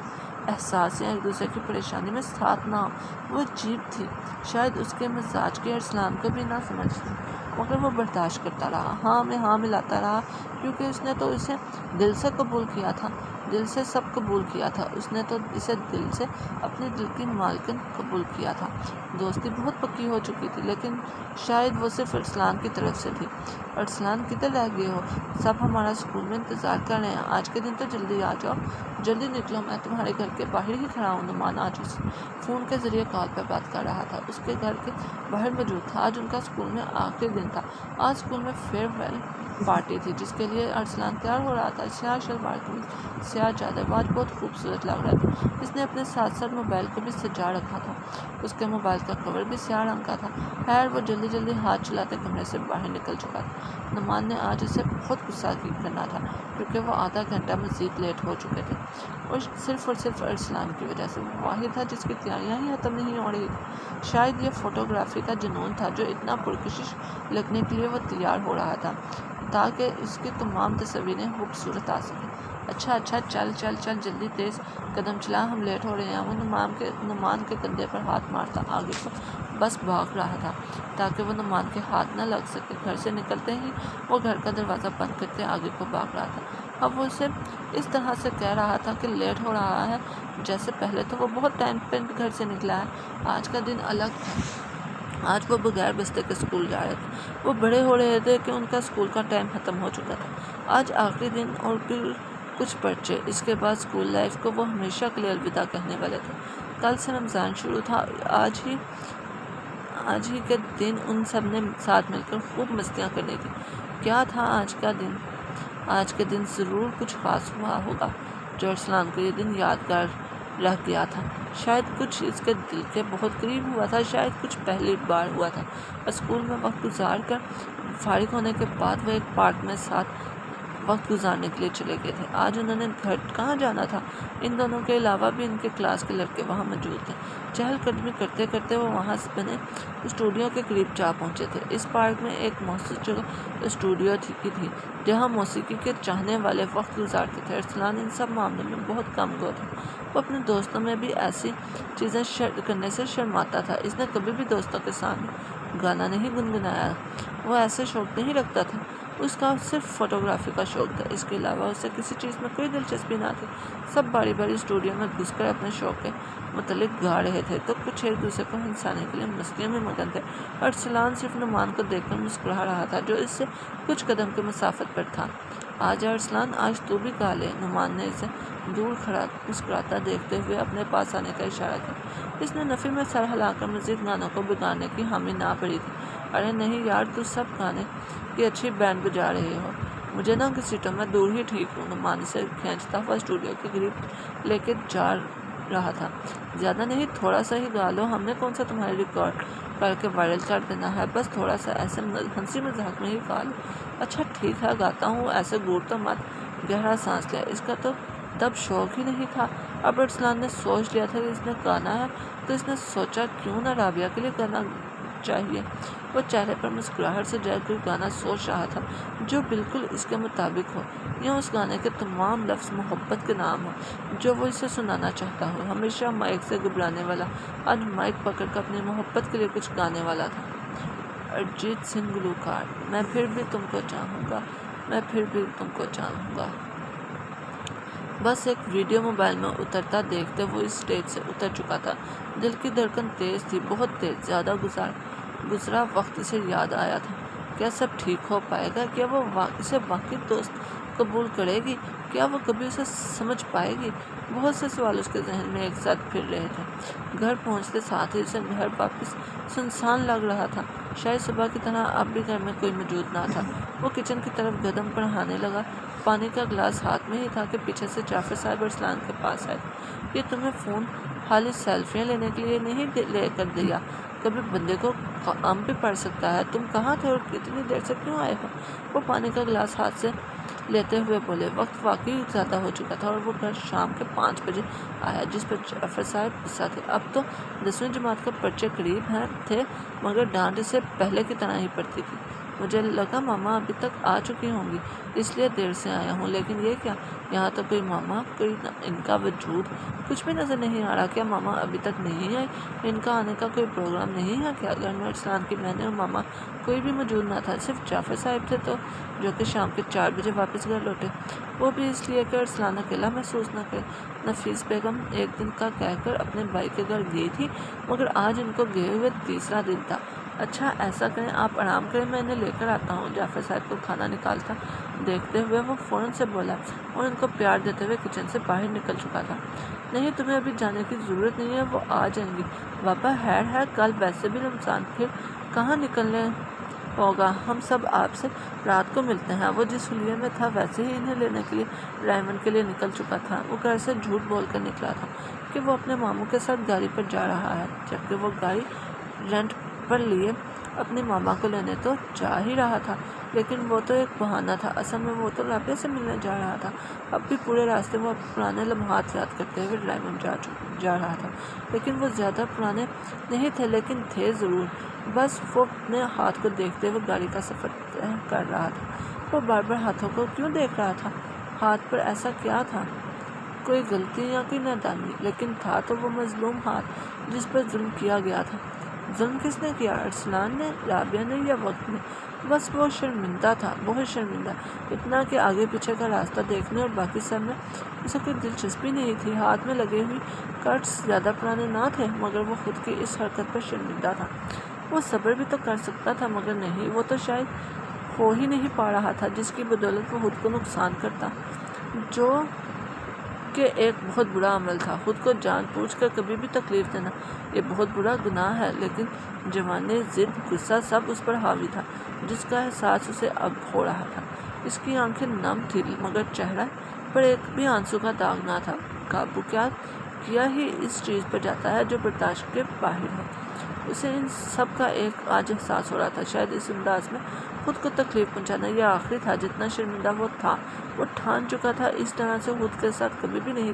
احساس یا ایک دوسرے کی پریشانی میں ساتھ نہ ہو۔ وہ عجیب تھی، شاید اس کے مزاج کی ارسلان کو بھی نہ سمجھ تھی، مگر وہ برداشت کرتا رہا، ہاں میں ہاں ملاتا رہا، کیونکہ اس نے تو اسے دل سے قبول کیا تھا، دل سے سب قبول کیا تھا، اس نے تو اسے دل سے اپنے دل کی مالکن قبول کیا تھا۔ دوستی بہت پکی ہو چکی تھی، لیکن شاید وہ صرف ارسلان کی طرف سے تھی۔ ارسلان کدھر رہ گئے ہو؟ سب ہمارا اسکول میں انتظار کر رہے ہیں، آج کے دن تو جلدی آ جاؤ، جلدی نکلو، میں تمہارے گھر کے باہر ہی کھڑا ہوں۔ نعمان آج اس فون کے ذریعے کال پر بات کر رہا تھا، اس کے گھر کے باہر موجود تھا۔ آج ان کا اسکول میں آخری دن تھا، آج اسکول میں فیئر ویل پارٹی تھی جس کے لیے ارسلان تیار ہو رہا تھا۔ سیاہ شلوار قمیض، سیاہ چادر، وہ آج بہت خوبصورت لگ رہا تھا۔ اس نے اپنے ساتھ ساتھ موبائل کو بھی سجا رکھا تھا۔ اس کے موبائل کا کور بھی سیاہ رنگ کا تھا۔ خیر وہ جلدی جلدی ہاتھ چلاتے کمرے سے باہر نکل چکا تھا۔ نعمان نے آج اسے بہت غصہ کرنا تھا کیونکہ وہ آدھا گھنٹہ مزید لیٹ ہو چکے تھے، اور صرف ارسلان کی وجہ سے۔ وہ واحد تھا جس کی تیاریاں ہی ختم نہیں ہو رہی تھی۔ شاید یہ فوٹوگرافی کا جنون تھا جو اتنا پرکشش لگنے کے لیے وہ تیار ہو رہا تھا تاکہ اس کی تمام تصویریں خوبصورت آ سکیں۔ اچھا چل جلدی تیز قدم چلا، ہم لیٹ ہو رہے ہیں۔ وہ نعمان کے کندھے پر ہاتھ مارتا آگے کو بس بھاگ رہا تھا تاکہ وہ نعمان کے ہاتھ نہ لگ سکے۔ گھر سے نکلتے ہی وہ گھر کا دروازہ بند کرتے آگے کو بھاگ رہا تھا۔ اب وہ اسے اس طرح سے کہہ رہا تھا کہ لیٹ ہو رہا ہے جیسے پہلے تو وہ بہت ٹائم پہ گھر سے نکلا ہے۔ آج کا دن الگ تھا۔ آج وہ بغیر بستے کے اسکول جا رہے تھے۔ وہ بڑے ہو رہے تھے کہ ان کا اسکول کا ٹائم ختم ہو چکا تھا۔ آج آخری دن اور پھر کچھ پرچے، اس کے بعد اسکول لائف کو وہ ہمیشہ کے لیے الوداع کہنے والے تھے۔ کل سے رمضان شروع تھا۔ آج ہی کے دن ان سب نے ساتھ مل کر خوب مستیاں کرنی تھی۔ کیا تھا آج کا دن؟ آج کے دن ضرور کچھ خاص ہوا ہوگا جو ارسلان کو یہ دن یادگار رہ گیا تھا۔ شاید کچھ اس کے دل کے بہت قریب ہوا تھا، شاید کچھ پہلی بار ہوا تھا۔ اسکول میں وقت گزار کر فارغ ہونے کے بعد وہ ایک پارک میں ساتھ وقت گزارنے کے لیے چلے گئے تھے۔ آج انہوں نے گھر کہاں جانا تھا؟ ان دونوں کے علاوہ بھی ان کے کلاس کے لڑکے وہاں موجود تھے۔ چہل قدمی کرتے کرتے وہ وہاں بنے اسٹوڈیو کے قریب جا پہنچے تھے۔ اس پارک میں ایک مخصوص جگہ اسٹوڈیو کی تھی جہاں موسیقی کے چاہنے والے وقت گزارتے تھے۔ ارسلان ان سب معاملوں میں بہت کم گو تھا۔ وہ اپنے دوستوں میں بھی ایسی چیزیں کرنے سے شرماتا تھا۔ اس نے کبھی بھی دوستوں کے سامنے گانا نہیں گنگنایا۔ وہ ایسے شوق نہیں رکھتا تھا۔ اس کا صرف فوٹوگرافی کا شوق تھا۔ اس کے علاوہ اسے کسی چیز میں کوئی دلچسپی نہ تھی۔ سب باری باری اسٹوڈیو میں گھس کر اپنے شوق کے متعلق گا رہے تھے تو کچھ ایک دوسرے کو ہنسانے کے لیے مستیوں میں مگن تھے۔ ارسلان صرف نعمان کو دیکھ کر مسکرا رہا تھا جو اس سے کچھ قدم کی مسافت پر تھا۔ آجا ارسلان، آج تو بھی گا لے۔ نعمان نے اسے دور کھڑا مسکراتا دیکھتے ہوئے اپنے پاس آنے کا اشارہ کیا۔ اس نے نفی میں سر ہلا کر مزید گانوں کو بگاڑنے کی حامی نہ بھری تھی۔ ارے نہیں یار، تو سب گانے کی اچھی بینڈ بجا رہے ہو، مجھے نہ گھسیٹو، میں دور ہی ٹھیک ہوں۔ نعمان اسے کھینچتا ہوا اسٹوڈیو کے قریب لے کے جا رہا تھا۔ زیادہ نہیں، تھوڑا سا ہی گا لو، ہم نے کون سا تمہارے ریکارڈ کر کے وائرل کر دینا ہے، بس تھوڑا سا ایسے ہنسی مذاق میں ہی گا لو۔ اچھا ٹھیک ہے، گاتا ہوں، ایسے گور تو مت۔ گہرا سانس لیا۔ اس کا تو تب شوق ہی نہیں تھا۔ اب ارسلان نے سوچ لیا تھا کہ اس نے گانا ہے تو اس نے سوچا کیوں نہ رابعہ کے لیے گانا چاہیے۔ وہ چہرے پر مسکراہٹ سے جائے کوئی گانا سوچ رہا تھا جو بالکل اس کے مطابق ہو، یا اس گانے کے تمام لفظ محبت کے نام ہوں جو وہ اسے سنانا چاہتا ہو۔ ہمیشہ مائک سے گھبرانے والا آج مائک پکڑ کر اپنی محبت کے لیے کچھ گانے والا تھا۔ ارجیت سنگھ گلوکار، میں پھر بھی تم کو چاہوں گا، میں پھر بھی تم کو چاہوں گا۔ بس ایک ویڈیو موبائل میں اترتا دیکھتے وہ اس سٹیج سے اتر چکا تھا۔ دل کی دھڑکن تیز تھی، بہت تیز۔ زیادہ گزرا وقت اسے یاد آیا تھا۔ کیا سب ٹھیک ہو پائے گا؟ کیا وہ اسے واقعی دوست قبول کرے گی؟ کیا وہ کبھی اسے سمجھ پائے گی؟ بہت سے سوال اس کے ذہن میں ایک ساتھ پھر رہے تھے۔ گھر پہنچتے ساتھ ہی اسے گھر واپس سنسان لگ رہا تھا، شاید صبح کی طرح اب بھی گھر میں کوئی موجود نہ تھا۔ وہ کچن کی طرف قدم بڑھانے لگا، پانی کا گلاس ہاتھ میں ہی تھا کہ پیچھے سے جعفر صاحب ارسلان کے پاس آئے۔ یہ تمہیں فون خالی سیلفیاں لینے کے لیے نہیں لے کر دیا، کبھی بندے کو کام بھی پڑ سکتا ہے۔ تم کہاں تھے اور اتنی دیر سے کیوں آئے ہو؟ وہ پانی کا گلاس ہاتھ سے لیتے ہوئے بولے۔ وقت واقعی زیادہ ہو چکا تھا اور وہ گھر شام کے 5 بجے آیا، جس پر جعفر صاحب غصہ تھے۔ اب تو 10ویں جماعت کا پرچے قریب تھے مگر ڈانٹ اسے پہلے کی طرح ہی پڑتی تھی۔ مجھے لگا ماما ابھی تک آ چکی ہوں گی، اس لیے دیر سے آیا ہوں، لیکن یہ کیا، یہاں تو کوئی ماما، کوئی ان کا وجود کچھ بھی نظر نہیں آ رہا۔ کیا ماما ابھی تک نہیں آئی؟ ان کا آنے کا کوئی پروگرام نہیں ہے کیا؟ گھر میں ارسلان کی بہنیں اور ماما کوئی بھی موجود نہ تھا، صرف جعفر صاحب تھے تو جو کہ شام کے 4 بجے واپس گھر لوٹے، وہ بھی اس لیے کہ ارسلان اکیلا محسوس نہ کرے۔ نفیس بیگم ایک دن کا کہہ کر اپنے بھائی کے گھر گئی تھی مگر آج ان کو گئے ہوئے تیسرا دن تھا۔ اچھا ایسا کریں، آپ آرام کریں، میں انہیں لے کر آتا ہوں۔ جعفر صاحب کو کھانا نکالتا دیکھتے ہوئے وہ فوراً سے بولا اور ان کو پیار دیتے ہوئے کچن سے باہر نکل چکا تھا۔ نہیں، تمہیں ابھی جانے کی ضرورت نہیں ہے، وہ آ جائیں گی۔ بابا خیر ہے، کل ویسے بھی رمضان، پھر کہاں نکلنے ہوگا، ہم سب آپ سے رات کو ملتے ہیں۔ وہ جس حلیے میں تھا ویسے ہی انہیں لینے کے لیے رائمنڈ کے لیے نکل چکا تھا۔ وہ گھر سے جھوٹ بول کر نکلا تھا کہ وہ اپنے ماموں کے ساتھ گاڑی پر جا رہا ہے، جبکہ وہ گاڑی رینٹ پر لیے اپنی ماما کو لینے تو جا ہی رہا تھا، لیکن وہ تو ایک بہانہ تھا۔ اصل میں وہ تو رابعہ سے ملنے جا رہا تھا۔ اب بھی پورے راستے وہ پرانے لمحات یاد کرتے ہوئے رائمنڈ جا رہا تھا، لیکن وہ زیادہ پرانے نہیں تھے، لیکن تھے ضرور۔ بس وہ اپنے ہاتھ کو دیکھتے ہوئے گاڑی کا سفر طے کر رہا تھا۔ وہ بار بار ہاتھوں کو کیوں دیکھ رہا تھا؟ ہاتھ پر ایسا کیا تھا؟ کوئی غلطی یا کوئی نادانی؟ لیکن تھا تو وہ مظلوم ہاتھ جس پر ظلم کیا گیا تھا۔ ظلم کس نے کیا؟ ارسلان نے، رابعہ نے یا وقت نے؟ بس وہ شرمندہ تھا، بہت شرمندہ، اتنا کہ آگے پیچھے کا راستہ دیکھنے اور باقی سب میں اسے کوئی دلچسپی نہیں تھی۔ ہاتھ میں لگے ہوئے کٹس زیادہ پرانے نہ تھے، مگر وہ خود کی اس حرکت پر شرمندہ تھا۔ وہ صبر بھی تو کر سکتا تھا، مگر نہیں، وہ تو شاید ہو ہی نہیں پا رہا تھا، جس کی بدولت وہ خود کو نقصان کرتا، جو کہ ایک بہت برا عمل تھا۔ خود کو جان بوجھ کر کبھی بھی تکلیف دینا یہ بہت بڑا گناہ ہے، لیکن جوانی، ضد، غصہ سب اس پر حاوی تھا، جس کا احساس اسے اب ہو رہا تھا۔ اس کی آنکھیں نم تھیں، مگر چہرہ پر ایک بھی آنسو کا داغ نہ تھا۔ قابو کیا ہی اس چیز پر جاتا ہے جو برداشت کے باہر ہو۔ اسے ان سب کا ایک آج احساس ہو رہا تھا۔ شاید اس انداز میں خود کو تکلیف پہنچانا یہ آخری تھا۔ جتنا شرمندہ وہ تھا، وہ ٹھان چکا تھا اس طرح سے خود کے ساتھ کبھی بھی نہیں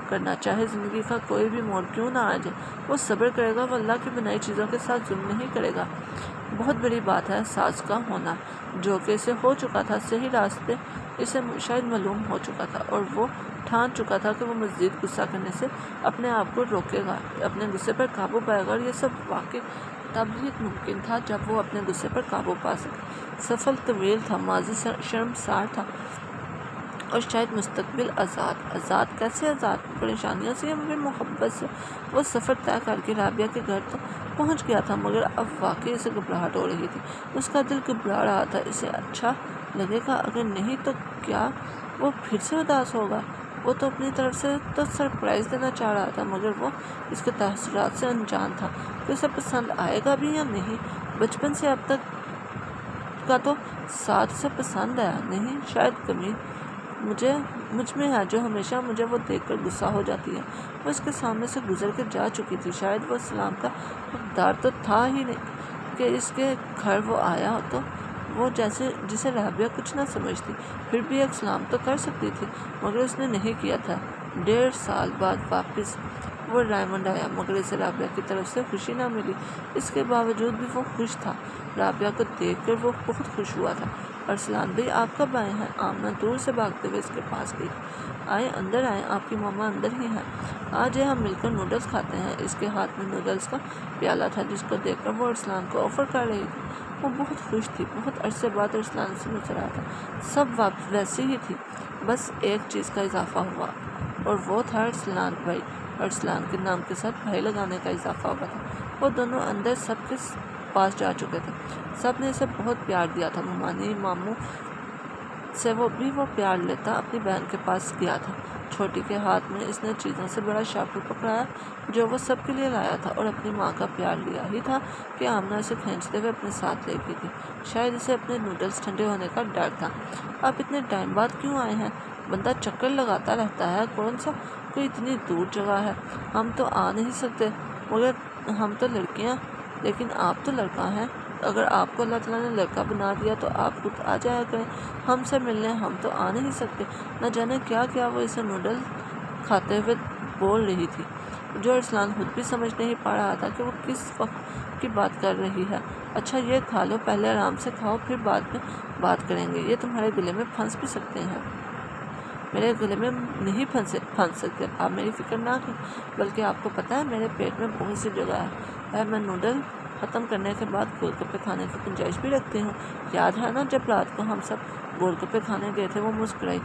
کرنا، چاہے زندگی کا کوئی بھی موڑ کیوں نہ آ جائے۔ وہ صبر کرے گا، وہ اللہ کی بنائی چیزوں کے ساتھ ظلم نہیں کرے گا۔ بہت بڑی بات ہے احساس کا ہونا، جو کہ اسے ہو چکا تھا۔ صحیح راستے اسے شاید معلوم ہو چکا تھا، اور وہ ٹھان چکا تھا کہ وہ مزید غصہ کرنے سے اپنے آپ کو روکے گا، اپنے غصے پر قابو پائے گا، اور یہ سب واقع تب ہی ممکن تھا جب وہ اپنے غصے پر قابو پا سکے۔ سفر طویل تھا، ماضی شرمسار تھا، اور شاید مستقبل آزاد۔ آزاد کیسے آزاد؟ پریشانیوں سے یا پھر محبت سے؟ وہ سفر طے کر کے رابعہ کے گھر تو پہنچ گیا تھا، مگر اب واقعی اسے گھبراہٹ ہو رہی تھی۔ اس کا دل گھبرا رہا تھا۔ اسے اچھا لگے گا؟ اگر نہیں تو کیا وہ پھر سے اداس ہوگا؟ وہ تو اپنی طرف سے تو سرپرائز دینا چاہ رہا تھا، مگر وہ اس کے تاثرات سے انجان تھا کہ اسے پسند آئے گا بھی یا نہیں۔ بچپن سے اب تک کا تو ساتھ اسے پسند آیا نہیں، شاید کمی مجھ میں ہے جو ہمیشہ مجھے وہ دیکھ کر غصہ ہو جاتی ہے۔ وہ اس کے سامنے سے گزر کے جا چکی تھی، شاید وہ اسلام کا حقدار تو تھا ہی نہیں کہ اس کے گھر وہ آیا تو وہ جسے رابعہ کچھ نہ سمجھتی، پھر بھی ایک سلام تو کر سکتی تھی، مگر اس نے نہیں کیا تھا۔ 1.5 سال بعد واپس وہ رائمنڈ آیا، مگر اسے رابعہ کی طرف سے خوشی نہ ملی۔ اس کے باوجود بھی وہ خوش تھا۔ رابعہ کو دیکھ کر وہ بہت خوش ہوا تھا۔ ارسلان بھائی، آپ کب آئے ہیں؟ آمنہ دور سے بھاگتے ہوئے اس کے پاس گئی۔ آئے، اندر آئیں، آپ کی ماما اندر ہی ہیں۔ آج ہم مل کر نوڈلز کھاتے ہیں۔ اس کے ہاتھ میں نوڈلز کا پیالہ تھا، جس کو دیکھ کر وہ ارسلان کو آفر کر رہی تھی۔ وہ بہت خوش تھی۔ بہت عرصے بعد ارسلان سے نظر آیا تھا۔ سب ویسی ہی تھی، بس ایک چیز کا اضافہ ہوا، اور وہ تھا ارسلان بھائی۔ ارسلان کے نام کے ساتھ بھائی لگانے کا اضافہ ہوا تھا۔ وہ دونوں اندر سب کے پاس جا چکے تھے۔ سب نے اسے بہت پیار دیا تھا۔ ممانی ماموں سے وہ پیار لیتا اپنی بہن کے پاس گیا تھا۔ چھوٹی کے ہاتھ میں اس نے چیزوں سے بڑا شاپر پکڑایا جو وہ سب کے لیے لایا تھا، اور اپنی ماں کا پیار لیا ہی تھا کہ آمنہ اسے کھینچتے ہوئے اپنے ساتھ لے گئی تھی۔ شاید اسے اپنے نوڈلز ٹھنڈے ہونے کا ڈر تھا۔ آپ اتنے ٹائم بعد کیوں آئے ہیں؟ بندہ چکر لگاتا رہتا ہے، کون سا کوئی اتنی دور جگہ ہے؟ ہم تو آ نہیں سکتے، مگر ہم تو لڑکیاں، لیکن آپ تو لڑکا ہیں۔ اگر آپ کو اللہ تعالیٰ نے لڑکا بنا دیا تو آپ خود آ جایا کریں ہم سے ملنے۔ ہم تو آ نہیں سکتے۔ نہ جانے کیا کیا وہ اسے نوڈل کھاتے ہوئے بول رہی تھی، جو ارسلان خود بھی سمجھ نہیں پا رہا تھا کہ وہ کس وقت کی بات کر رہی ہے۔ اچھا یہ کھا لو، پہلے آرام سے کھاؤ، پھر بعد میں بات کریں گے۔ یہ تمہارے گلے میں پھنس بھی سکتے ہیں۔ میرے گلے میں نہیں پھنس سکتے، آپ میری فکر نہ کریں۔ بلکہ آپ کو پتہ ہے میرے پیٹ میں بہت سی جگہ ہے، میں نوڈل ختم کرنے کے بعد گول گپے کھانے کی گنجائش بھی رکھتی ہوں۔ یاد ہے نا جب رات کو ہم سب گول گپے کھانے گئے تھے؟ وہ مسکرائی۔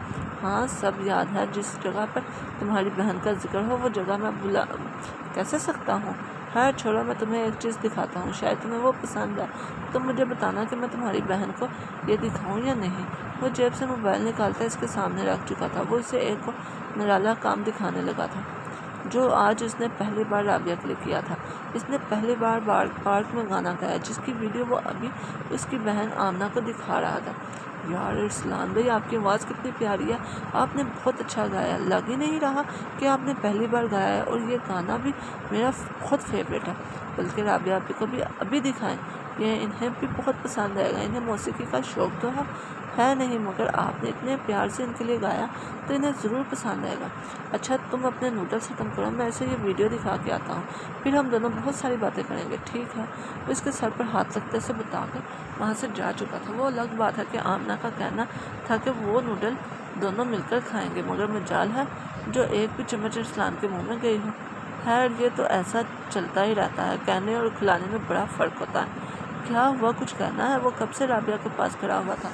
ہاں سب یاد ہے۔ جس جگہ پر تمہاری بہن کا ذکر ہو وہ جگہ میں بھلا کیسے سکتا ہوں؟ خیر چھوڑو، میں تمہیں ایک چیز دکھاتا ہوں، شاید تمہیں وہ پسند ہے۔ تم مجھے بتانا کہ میں تمہاری بہن کو یہ دکھاؤں یا نہیں۔ وہ جیب سے موبائل نکالتا اس کے سامنے رکھ چکا تھا۔ وہ اسے ایک نرالا کام دکھانے لگا تھا۔ جو آج اس نے پہلی بار رابعہ کے لیے کیا تھا۔ اس نے پہلی بار پارک میں گانا گایا جس کی ویڈیو وہ ابھی اس کی بہن آمنہ کو دکھا رہا تھا۔ یار ارسلان بھائی، آپ کی آواز کتنی پیاری ہے، آپ نے بہت اچھا گایا، لگ ہی نہیں رہا کہ آپ نے پہلی بار گایا ہے، اور یہ گانا بھی میرا خود فیوریٹ ہے، بلکہ رابعہ آپ کو بھی ابھی دکھائیں، یہ انہیں بھی بہت پسند آئے گا۔ انہیں موسیقی کا شوق تو ہے نہیں، مگر آپ نے اتنے پیار سے ان کے لیے گایا تو انہیں ضرور پسند آئے گا۔ اچھا تم اپنے نوڈلس ختم کرو، میں اسے یہ ویڈیو دکھا کے آتا ہوں، پھر ہم دونوں بہت ساری باتیں کریں گے، ٹھیک ہے؟ وہ اس کے سر پر ہاتھ رکھتے سے بتا کر وہاں سے جا چکا تھا۔ وہ الگ بات ہے کہ آمنہ کا کہنا تھا کہ وہ نوڈل دونوں مل کر کھائیں گے، مگر مجال ہے جو ایک بھی چمچ ارسلان کے منہ میں گئی ہو۔ خیر یہ تو ایسا چلتا ہی رہتا ہے، کہنے اور کھلانے میں بڑا فرق ہوتا ہے۔ کیا ہوا، کچھ کہنا ہے؟ وہ کب سے رابعہ کے پاس کھڑا ہوا تھا،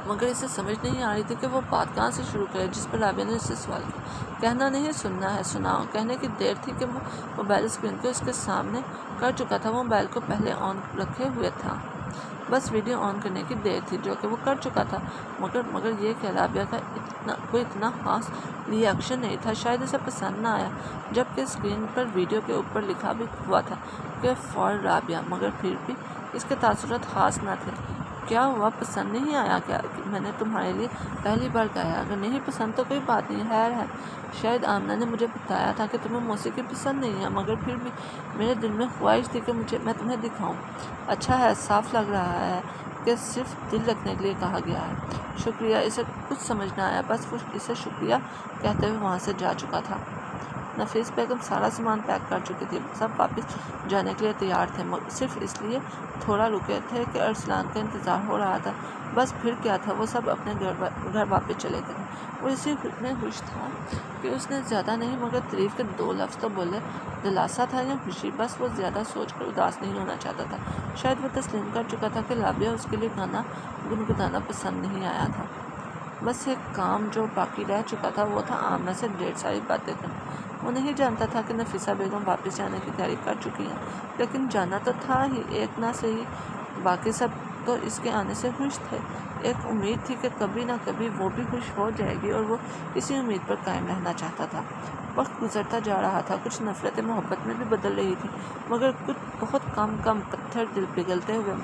مگر اسے سمجھ نہیں آ رہی تھی کہ وہ بات کہاں سے شروع کرے، جس پر رابعہ نے اس سے سوال کیا۔ کہنا نہیں، سننا ہے، سناؤ۔ کہنے کی دیر تھی کہ وہ موبائل اسکرین کو اس کے سامنے کر چکا تھا۔ وہ موبائل کو پہلے آن رکھے ہوئے تھا، بس ویڈیو آن کرنے کی دیر تھی جو کہ وہ کر چکا تھا، مگر یہ کہ رابعہ کا کوئی اتنا خاص ری ایکشن نہیں تھا، شاید اسے پسند نہ آیا، جبکہ اسکرین پر ویڈیو کے اوپر لکھا بھی ہوا تھا کہ فار رابعہ، مگر پھر بھی اس کے تاثرات خاص نہ تھے۔ کیا ہوا، پسند نہیں آیا کیا؟ میں نے تمہارے لیے پہلی بار گایا، اگر نہیں پسند تو کوئی بات نہیں، خیر ہے۔ شاید آمنہ نے مجھے بتایا تھا کہ تمہیں موسیقی پسند نہیں ہے، مگر پھر بھی میرے دل میں خواہش تھی کہ میں تمہیں دکھاؤں۔ اچھا ہے، صاف لگ رہا ہے کہ صرف دل رکھنے کے لیے کہا گیا ہے۔ شکریہ۔ اسے کچھ سمجھ نہ آیا، بس وہ اسے شکریہ کہتے ہوئے وہاں سے جا چکا تھا۔ نفیس بیگم سارا سامان پیک کر چکی تھی، سب واپس جانے کے لیے تیار تھے، صرف اس لیے تھوڑا رکے تھے کہ ارسلان کا انتظار ہو رہا تھا، بس پھر کیا تھا، وہ سب اپنے گھر واپس چلے گئے۔ وہ اسی میں خوش تھا کہ اس نے زیادہ نہیں مگر تعریف کے 2 لفظ تو بولے، دلاسا تھا یا خوشی، بس وہ زیادہ سوچ کر اداس نہیں ہونا چاہتا تھا۔ شاید وہ تسلیم کر چکا تھا کہ رابعہ اس کے لیے گانا گنگنانا پسند نہیں آیا تھا۔ بس ایک کام جو باقی رہ چکا تھا وہ تھا آمنہ سے ڈھیر ساری باتیں کرنا۔ وہ نہیں جانتا تھا کہ نفیسہ بیگم واپس جانے کی تیاری کر چکی ہیں، لیکن جانا تو تھا ہی، ایک نہ صحیح باقی سب تو اس کے آنے سے خوش تھے۔ ایک امید تھی کہ کبھی نہ کبھی وہ بھی خوش ہو جائے گی، اور وہ اسی امید پر قائم رہنا چاہتا تھا۔ وقت گزرتا جا رہا تھا، کچھ نفرتیں محبت میں بھی بدل رہی تھی، مگر کچھ بہت کم پتھر دل پگھلتے ہوئے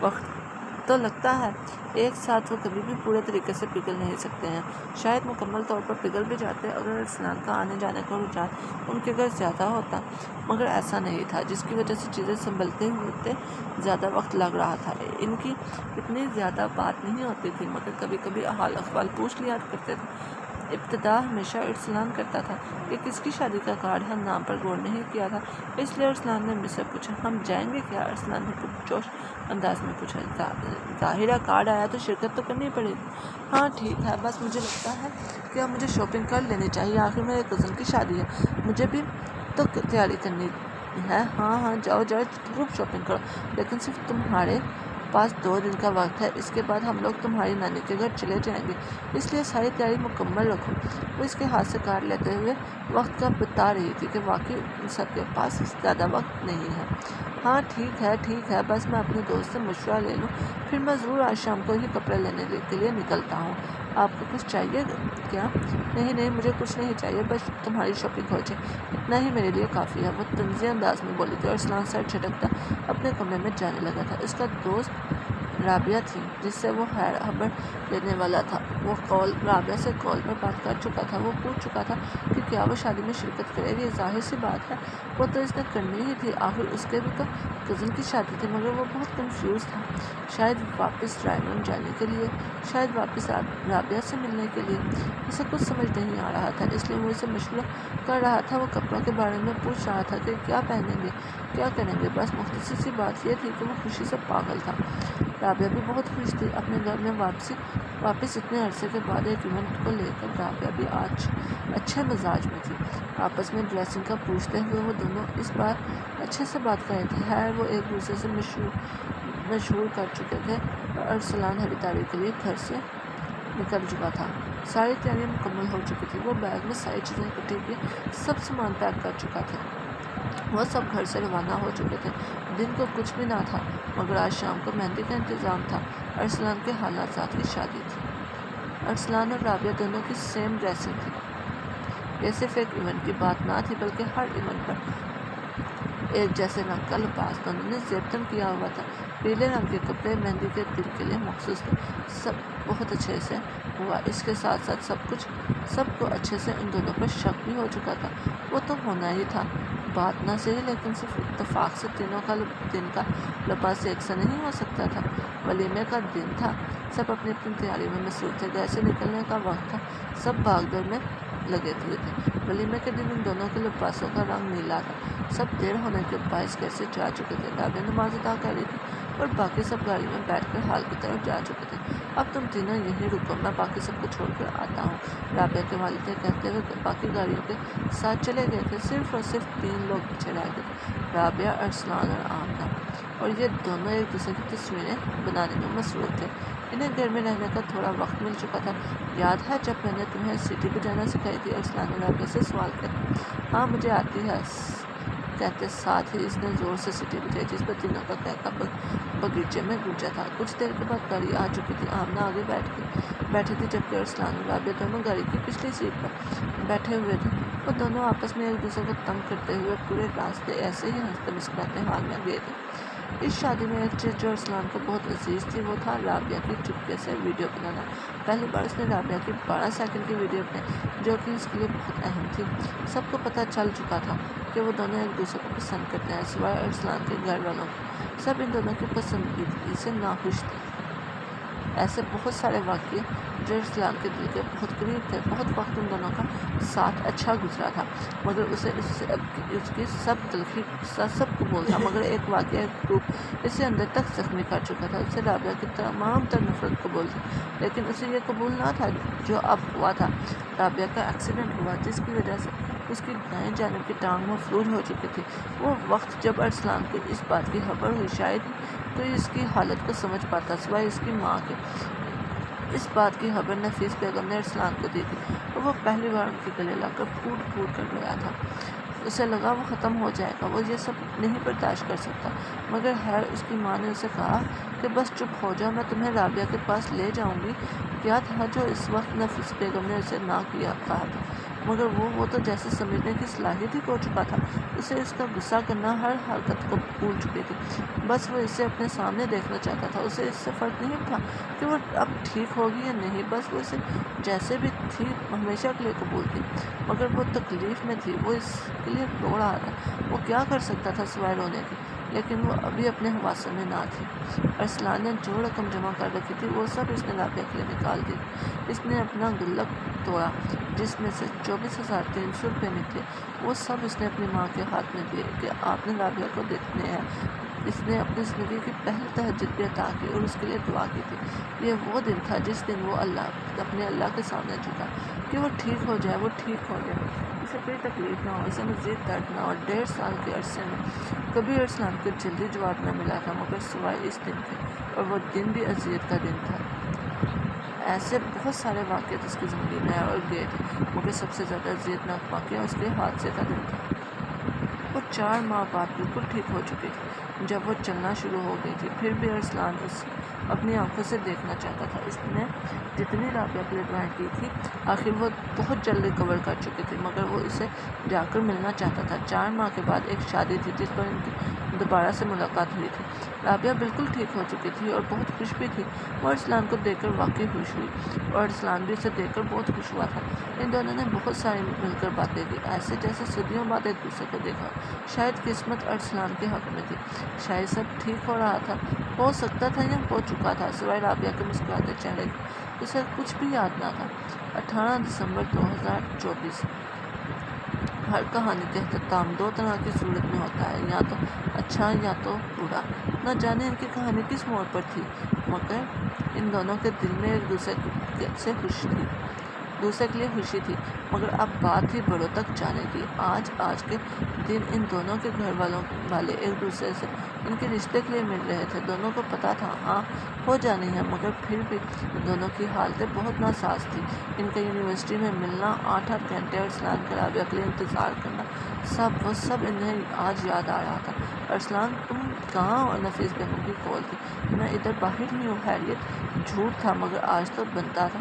وقت تو لگتا ہے ایک ساتھ وہ کبھی بھی پورے طریقے سے پگھل نہیں سکتے ہیں، شاید مکمل طور پر پگھل بھی جاتے اگر ارسلان کا آنے جانے کا رجحان ان کے گھر زیادہ ہوتا، مگر ایسا نہیں تھا، جس کی وجہ سے چیزیں سنبھلتے ہوتے زیادہ وقت لگ رہا تھا۔ ان کی اتنی زیادہ بات نہیں ہوتی تھی، مگر کبھی کبھی حال احوال پوچھ لیا کرتے تھے۔ ابتدا ہمیشہ ارسلان کرتا تھا کہ کس کی شادی کا کارڈ، ہم نام پر غور نہیں کیا تھا، اس لیے ارسلان نے مجھ سے پوچھا، ہم جائیں گے کیا؟ ارسلان نے پرجوش انداز میں پوچھا۔ ظاہرہ کارڈ آیا تو شرکت تو کرنی پڑے گی۔ ہاں ٹھیک ہے، بس مجھے لگتا ہے کہ اب مجھے شاپنگ کر لینی چاہیے، آخر میرے کزن کی شادی ہے، مجھے بھی تو تیاری کرنی ہے۔ ہاں جاؤ گروپ شاپنگ کرو، لیکن صرف تمہارے پاس 2 دن کا وقت ہے، اس کے بعد ہم لوگ تمہاری نانی کے گھر چلے جائیں گے، اس لیے ساری تیاری مکمل رکھو۔ وہ اس کے ہاتھ سے کارڈ لیتے ہوئے وقت کا بتا رہی تھی کہ واقعی ان سب کے پاس زیادہ وقت نہیں ہے۔ ہاں ٹھیک ہے، بس میں اپنے دوست سے مشورہ لے لوں، پھر میں ضرور آج شام کو ہی کپڑے لینے کے لیے نکلتا ہوں۔ آپ کو کچھ چاہیے کیا؟ نہیں مجھے کچھ نہیں چاہیے، بس تمہاری شاپنگ ہو جائے، اتنا ہی میرے لیے کافی ہے، وہ طنزیہ انداز میں بولی تھی۔ ارسلان سر جھٹکتا اپنے کمرے میں جانے لگا تھا۔ اس کا دوست رابعہ تھی جس سے وہ خیر خبر لینے والا تھا، وہ رابعہ سے کال پر بات کر چکا تھا، وہ پوچھ چکا تھا کہ کیا وہ شادی میں شرکت کرے گی، ظاہر سی بات ہے وہ تو اس نے کرنی ہی تھی، آخر اس کے بھی تو کزن کی شادی تھی، مگر وہ بہت کنفیوز تھا، شاید واپس ڈرائیونگ جانے کے لیے، شاید واپس رابعہ سے ملنے کے لیے، اسے کچھ سمجھ نہیں آ رہا تھا، اس لیے وہ اسے مشورہ کر رہا تھا، وہ کپڑوں کے بارے میں پوچھ رہا تھا کہ کیا پہنیں گے، کیا کریں گے، بس مختصر سی بات یہ تھی کہ وہ خوشی سے پاگل تھا۔ رابعہ بھی بہت خوش تھی اپنے گھر میں واپس اتنے عرصے کے بعد ایک ایونٹ کو لے کر رابعہ بھی آج اچھے مزاج میں تھی۔ آپس میں ڈریسنگ کا پوچھتے ہوئے وہ دونوں اس بار اچھے سے بات کر رہے تھے، خیر وہ ایک دوسرے سے مشہور کر چکے تھے، اور ارسلان خریداری کے لیے گھر سے نکل چکا تھا، ساری تیاریاں مکمل ہو چکی تھی، وہ بیگ میں ساری چیزیں اکٹھی کی سب سامان پیک کر چکا تھا، وہ سب گھر سے روانہ ہو چکے تھے۔ دن کو کچھ بھی نہ تھا، مگر آج شام کو مہندی کا انتظام تھا، ارسلان کے حالات ذات کی شادی تھی، ارسلان اور رابعہ دونوں کی سیم ڈریسنگ تھی، یہ صرف ایک ایونٹ کی بات نہ تھی بلکہ ہر ایونٹ پر ایک جیسے رنگ کا لباس دونوں نے زیبتن کیا ہوا تھا۔ پیلے رنگ کے کپڑے مہندی کے دن کے لیے مخصوص تھے۔ سب بہت اچھے سے ہوا، اس کے ساتھ ساتھ سب کو اچھے سے ان دونوں پر شک بھی ہو چکا تھا۔ وہ تو ہونا ہی تھا، بات نہ صحیح لیکن صرف اتفاق سے تینوں کا دن کا لباس ایک سا نہیں ہو سکتا تھا۔ ولیمے کا دن تھا، سب اپنی اپنی تیاری میں مصروف تھے۔ گھر سے نکلنے کا وقت تھا، سب بھاگ دوڑ میں لگے ہوئے تھے۔ ولیمے کے دن ان دونوں کے لباسوں کا رنگ نیلا تھا۔ سب دیر ہونے کے باعث گھر سے جا چکے تھے۔ رابعہ نماز ادا کر رہی تھی اور باقی سب گاڑی میں بیٹھ کر ہال کی طرف جا چکے تھے۔ اب تم تینوں یہیں رکو، میں باقی سب کو چھوڑ کر آتا ہوں، رابعہ کے والد نے کہتے ہوئے باقی گاڑیوں کے ساتھ چلے گئے تھے۔ صرف اور صرف 3 لوگ پیچھے رہ گئے تھے، رابعہ، ارسلان اور آمنہ، اور یہ دونوں ایک دوسرے کی تصویریں بنانے میں مصروف تھے۔ انہیں گھر میں رہنے کا تھوڑا وقت مل چکا تھا۔ یاد ہے جب میں نے تمہیں سیٹی بجانا سکھائی تھی؟ ارسلان نے رابعہ سے سوال کیا۔ ہاں مجھے آتی ہے، کہتے ساتھ ہی اس نے زور سے سیٹی بجائی جس پر تینوں کا قہقہ باغیچے میں گونجا تھا۔ کچھ دیر کے بعد گاڑی آ چکی تھی۔ آمنہ آگے بیٹھی تھی جبکہ ارسلان اور رابعہ دونوں گاڑی کی پچھلی سیٹ پر بیٹھے ہوئے تھے۔ وہ دونوں آپس میں ایک دوسرے کو تنگ کرتے ہوئے پورے راستے ایسے ہی ہنستے مسکراتے حال میں گئے تھے۔ اس شادی میں ایک چیز جو ارسلان کو بہت عزیز تھی وہ تھا رابعہ کی چپکے سے ویڈیو بنانا۔ پہلی بار اس نے رابعہ کی 12 سیکنڈ کی ویڈیو بنائی جو کہ اس کے لیے بہت اہم تھی۔ سب کو پتہ چل چکا تھا کہ وہ دونوں ایک دوسرے کو پسند کرتے ہیں سوائے ارسلان کے گھر والوں کے۔ سب ان دونوں کی پسندیدگی سے ناخوش تھے۔ ایسے بہت سارے واقعے جو ارسلان کے دل کے بہت قریب تھے۔ بہت وقت ان دونوں کا ساتھ اچھا گزرا تھا مگر اسے اس کی سب تلخی غصہ سب قبول تھا، مگر ایک واقعہ خوب اسے اندر تک زخمی کر چکا تھا۔ اسے رابعہ کی تمام تر نفرت قبول تھی لیکن اسے یہ قبول نہ تھا جو اب ہوا تھا۔ رابعہ کا ایکسیڈنٹ ہوا جس کی وجہ سے اس کی دائیں جانب کی ٹانگ مفلوج ہو چکی تھی۔ وہ وقت جب ارسلان کو اس بات کی خبر ہوئی شاید ہی کوئی اس کی حالت کو سمجھ پاتا سوائے اس کی ماں کے۔ اس بات کی خبر نفیس بیگم نے ارسلان کو دی تھی اور وہ پہلی بار ان کے گلے لا کر پھوٹ پھوٹ کر رویا تھا۔ اسے لگا وہ ختم ہو جائے گا، وہ یہ سب نہیں برداشت کر سکتا، مگر خیر اس کی ماں نے اسے کہا کہ بس چپ ہو جاؤ، میں تمہیں رابعہ کے پاس لے جاؤں گی۔ کیا تھا جو اس وقت نفیس بیگم نے اسے نہ کہا تھا، مگر وہ تو جیسے سمجھنے کی صلاحیت ہی کھو چکا تھا۔ اسے اس کا غصہ کرنا ہر حرکت کو بھول چکی تھی، بس وہ اسے اپنے سامنے دیکھنا چاہتا تھا۔ اسے اس سے فرق نہیں تھا کہ وہ اب ٹھیک ہوگی یا نہیں، بس وہ اسے جیسے بھی تھی ہمیشہ کے لیے قبول تھی، مگر وہ تکلیف میں تھی، وہ اس کے لیے رو رہا تھا۔ وہ کیا کر سکتا تھا سوائے رونے کے، لیکن وہ ابھی اپنے حواسوں میں نہ تھی۔ ارسلان نے جو رقم جمع کر رکھی تھی وہ سب اس نے رابعہ کے لیے نکال دی۔ اس نے اپنا گلک توڑا جس میں سے 24,300 روپے نکلے، وہ سب اس نے اپنی ماں کے ہاتھ میں دیے کہ آپ نے رابعہ کو دینے ہیں۔ اس نے اپنی زندگی کی پہلی تہجد بھی عطا کی اور اس کے لیے دعا کی تھی۔ یہ وہ دن تھا جس دن وہ اپنے اللہ کے سامنے جھکا کہ وہ ٹھیک ہو جائے، وہ ٹھیک ہو جائے، اسے کوئی تکلیف نہ ہو، اسے مزید درد نہ ہو۔ 1.5 سال کے عرصے میں کبھی ارسلان کو جلدی جواب نہ ملا تھا مگر سوائے اس دن کے، اور وہ دن بھی اذیت کا دن تھا۔ ایسے بہت سارے واقعات اس کی زندگی میں آئے اور گئے تھے مگر سب سے زیادہ اذیت ناک واقعہ اس کے حادثے کا دن تھا۔ وہ 4 ماہ بعد بالکل ٹھیک ہو چکی تھی جب وہ چلنا شروع ہو گئی تھی، پھر بھی ارسلان اسے اپنی آنکھوں سے دیکھنا چاہتا تھا۔ اس نے جتنی رابعہ کے لیے دعائیں کی تھی آخر وہ بہت جلد ریکور کر چکی تھی مگر وہ اسے جا کر ملنا چاہتا تھا۔ 4 ماہ کے بعد ایک شادی تھی جس پر ان کی دوبارہ سے ملاقات ہوئی تھی۔ رابعہ بالکل ٹھیک ہو چکی تھی اور بہت خوش بھی تھی۔ وہ ارسلان کو دیکھ کر واقعی خوش ہوئی اور ارسلان بھی اسے دیکھ کر بہت خوش ہوا تھا۔ ان دونوں نے بہت ساری مل کر باتیں کی، ایسے جیسے صدیوں بعد ایک دوسرے کو دیکھا۔ شاید قسمت ارسلان کے حق میں تھی، شاید سب ٹھیک ہو رہا تھا، ہو سکتا تھا یا ہو چکا تھا، سوائے رابعہ کے مسکراتے چہرے کے اسے کچھ بھی یاد نہ تھا۔ 18 دسمبر 2024۔ ہر کہانی کا اختتام 2 طرح کی صورت میں ہوتا ہے، یا تو اچھا یا تو برا۔ نہ جانے ان کی کہانی کس موڑ پر تھی مگر ان دونوں کے دل میں ایک دوسرے کے لیے خوشی تھی، مگر اب بات تھی بڑوں تک جانے کی۔ آج کے دن ان دونوں کے گھر والے ایک دوسرے سے ان کے رشتے کے لیے مل رہے تھے۔ دونوں کو پتہ تھا ہاں ہو جانی ہے مگر پھر بھی دونوں کی حالتیں بہت ناساز تھیں۔ ان کا یونیورسٹی میں ملنا، 8 گھنٹے ارسلان کا رابعہ کے لیے انتظار کرنا، وہ سب انہیں آج یاد آ رہا تھا۔ ارسلان تم کہاں ہو؟ نفیس بیگم کی کال تھی۔ میں ادھر باہر ہی ہوں۔ خیریت؟ جھوٹ تھا مگر آج تو بنتا تھا۔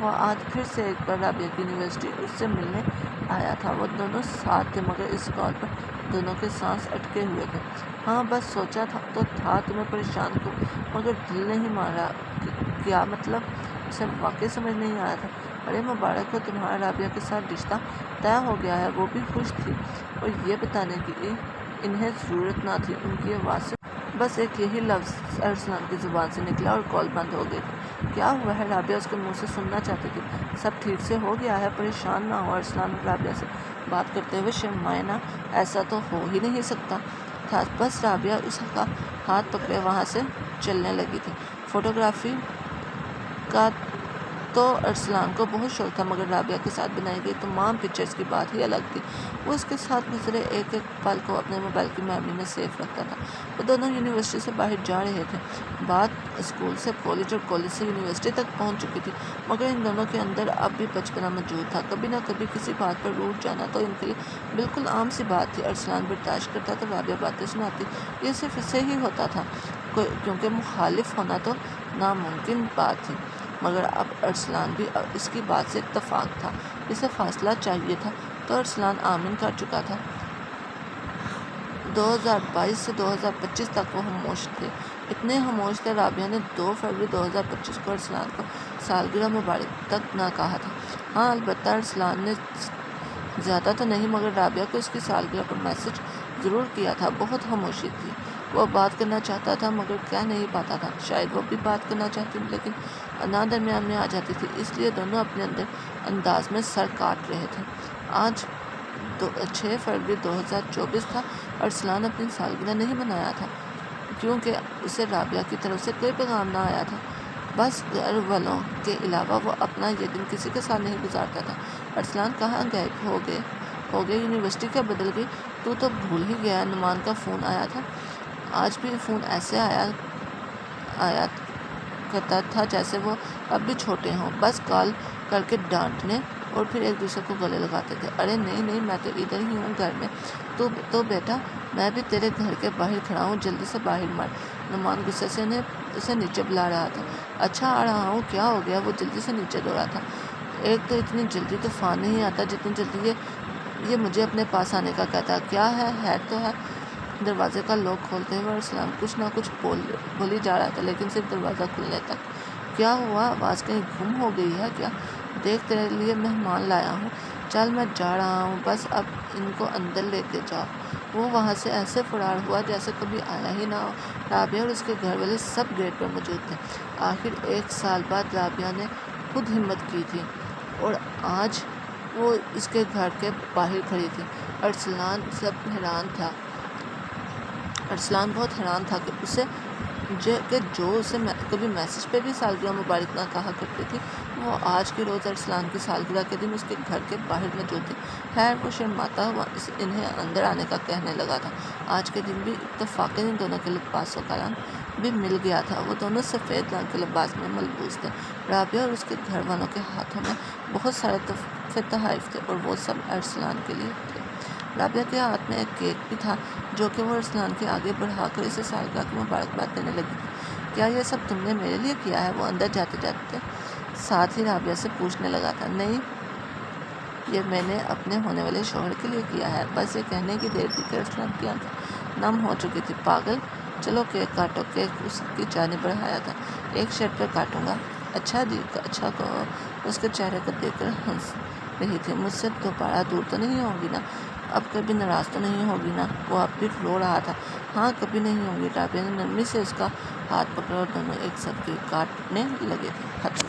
وہ آج پھر سے ایک بار رابعہ کی یونیورسٹی اس سے ملنے آیا تھا۔ وہ دونوں ساتھ تھے مگر اس کال پر دونوں کے سانس اٹکے ہوئے تھے۔ ہاں بس سوچا تو تھا تمہیں پریشان کو، مگر دل نہیں مارا۔ کیا مطلب؟ اسے واقعی سمجھ نہیں آیا تھا۔ ارے مبارک ہو، تمہارا رابعہ کے ساتھ رشتہ طے ہو گیا ہے۔ وہ بھی خوش تھی اور یہ بتانے کی انہیں ضرورت نہ تھی۔ ان کی آواز سے بس ایک یہی لفظ ارسلان کی زبان سے نکلا اور کال بند ہو گئی تھی۔ کیا ہوا ہے؟ رابعہ اس کے منہ سے سننا چاہتی تھی۔ سب ٹھیک سے ہو گیا ہے، پریشان نہ ہو۔ ارسلان رابعہ سے بات کرتے ہوئے شرمائے نہ، ایسا تو ہو ہی نہیں سکتا تھا۔ بس رابعہ اس کا ہاتھ پکڑے وہاں سے چلنے لگی تھی۔ فوٹوگرافی کا تو ارسلان کو بہت شوق تھا مگر رابعہ کے ساتھ بنائی گئی تمام پکچرز کی بات ہی الگ تھی۔ وہ اس کے ساتھ گزرے ایک ایک پل کو اپنے موبائل کی میموری میں سیو رکھتا تھا۔ وہ دونوں یونیورسٹی سے باہر جا رہے تھے۔ بات اسکول سے کالج اور کالج سے یونیورسٹی تک پہنچ چکی تھی مگر ان دونوں کے اندر اب بھی بچپنا موجود تھا۔ کبھی نہ کبھی کسی بات پر روٹھ جانا تو ان کے لیے بالکل عام سی بات تھی۔ ارسلان برداشت کرتا تو رابعہ باتیں سناتی۔ یہ صرف اسے ہی ہوتا تھا کیونکہ مخالف ہونا تو ناممکن بات تھی، مگر اب ارسلان بھی اس کی بات سے اتفاق تھا۔ اسے فاصلہ چاہیے تھا تو ارسلان آمین کر چکا تھا۔ 2022 سے 2025 تک وہ خاموش تھے، اتنے خاموش تھے رابعہ نے 2 فروری 2025 کو ارسلان کو سالگرہ مبارک تک نہ کہا تھا۔ ہاں البتہ ارسلان نے زیادہ تو نہیں مگر رابعہ کو اس کی سالگرہ پر میسج ضرور کیا تھا۔ بہت خاموشی تھی۔ وہ بات کرنا چاہتا تھا مگر کہہ نہیں پاتا تھا۔ شاید وہ بھی بات کرنا چاہتی لیکن انا درمیان میں آ جاتی تھی، اس لیے دونوں اپنے انداز میں سر کاٹ رہے تھے۔ آج 6 فروری 2024 تھا۔ ارسلان اپنی سالگرہ نہیں منایا تھا کیونکہ اسے رابعہ کی طرف سے کوئی پیغام نہ آیا تھا۔ بس گھر والوں کے علاوہ وہ اپنا یہ دن کسی کے ساتھ نہیں گزارتا تھا۔ ارسلان کہاں غائب ہو گئے یونیورسٹی کیا بدل گئی؟ تو بھول ہی گیا۔ نعمان کا فون آیا تھا۔ آج بھی فون ایسے آیا کرتا تھا جیسے وہ اب بھی چھوٹے ہوں، بس کال کر کے ڈانٹنے اور پھر ایک دوسرے کو گلے لگاتے تھے۔ ارے نہیں میں تو ادھر ہی ہوں گھر میں۔ تو بیٹا میں بھی تیرے گھر کے باہر کھڑا ہوں، جلدی سے باہر مار۔ نعمان غصے سے اسے نیچے بلا رہا تھا۔ اچھا آ رہا ہوں، کیا ہو گیا؟ وہ جلدی سے نیچے دوڑا تھا۔ ایک تو اتنی جلدی طوفان نہیں آتا جتنی جلدی یہ مجھے اپنے پاس آنے کا کہتا۔ کیا ہے؟ خیر تو ہے؟ دروازے کا لاک کھولتے ہوئے ارسلان کچھ نہ کچھ بول ہی جا رہا تھا لیکن صرف دروازہ کھلنے تک۔ کیا ہوا؟ آواز کہیں گم ہو گئی ہے کیا؟ دیکھ تیرے لیے مہمان لایا ہوں، چل میں جا رہا ہوں، بس اب ان کو اندر لے کے جاؤ۔ وہ وہاں سے ایسے فرار ہوا جیسے کبھی آیا ہی نہ ہو۔ رابعہ اور اس کے گھر والے سب گیٹ پر موجود تھے۔ آخر 1 سال بعد رابعہ نے خود ہمت کی تھی اور آج وہ اس کے گھر کے باہر کھڑی تھی۔ ارسلان بہت حیران تھا کہ جو اسے کبھی میسج پہ بھی سالگرہ مبارک نہ کہا کرتی تھی وہ آج کے روز ارسلان کی سالگرہ کے دن اس کے گھر کے باہر موجود تھی۔ خیر وہ شرماتا ہوا انہیں اندر آنے کا کہنے لگا تھا۔ آج کے دن بھی اتفاقاً ان دونوں کے لباسوں کا رنگ بھی مل گیا تھا۔ وہ دونوں سفید رنگ کے لباس میں ملبوس تھے۔ رابعہ اور اس کے گھر والوں کے ہاتھوں میں بہت سارے تحائف تھے اور وہ سب ارسلان کے لیے تھے۔ رابعہ کے ہاتھ میں ایک کیک بھی تھا جو کہ وہ ارسلان کے آگے بڑھا کر اسے سالگرہ کی مبارکباد دینے لگی تھی۔ کیا یہ سب تم نے میرے لیے کیا ہے؟ وہ اندر جاتے جاتے ساتھ ہی رابعہ سے پوچھنے لگا تھا۔ نہیں، یہ میں نے اپنے ہونے والے شوہر کے لیے کیا ہے۔ بس یہ کہنے کی دیر تھی کہ ارسلان کی آنکھیں نم ہو چکی تھی۔ پاگل، چلو کیک کاٹو۔ کیک اس کی جانب بڑھایا تھا۔ ایک شرط پر کاٹوں گا۔ اچھا جی، اچھا کہو۔ اس کے چہرے کو دیکھ کر ہنس رہی تھی۔ مجھ سے دوبارہ دور تو نہیں ہوگی نا؟ اب کبھی ناراض تو نہیں ہوگی نا؟ وہ اب بھی رو رہا تھا۔ ہاں کبھی نہیں ہوگی۔ رابعہ نے نرمی سے اس کا ہاتھ پکڑا اور دونوں ایک ساتھ کیک کاٹنے لگے تھے۔ ختم۔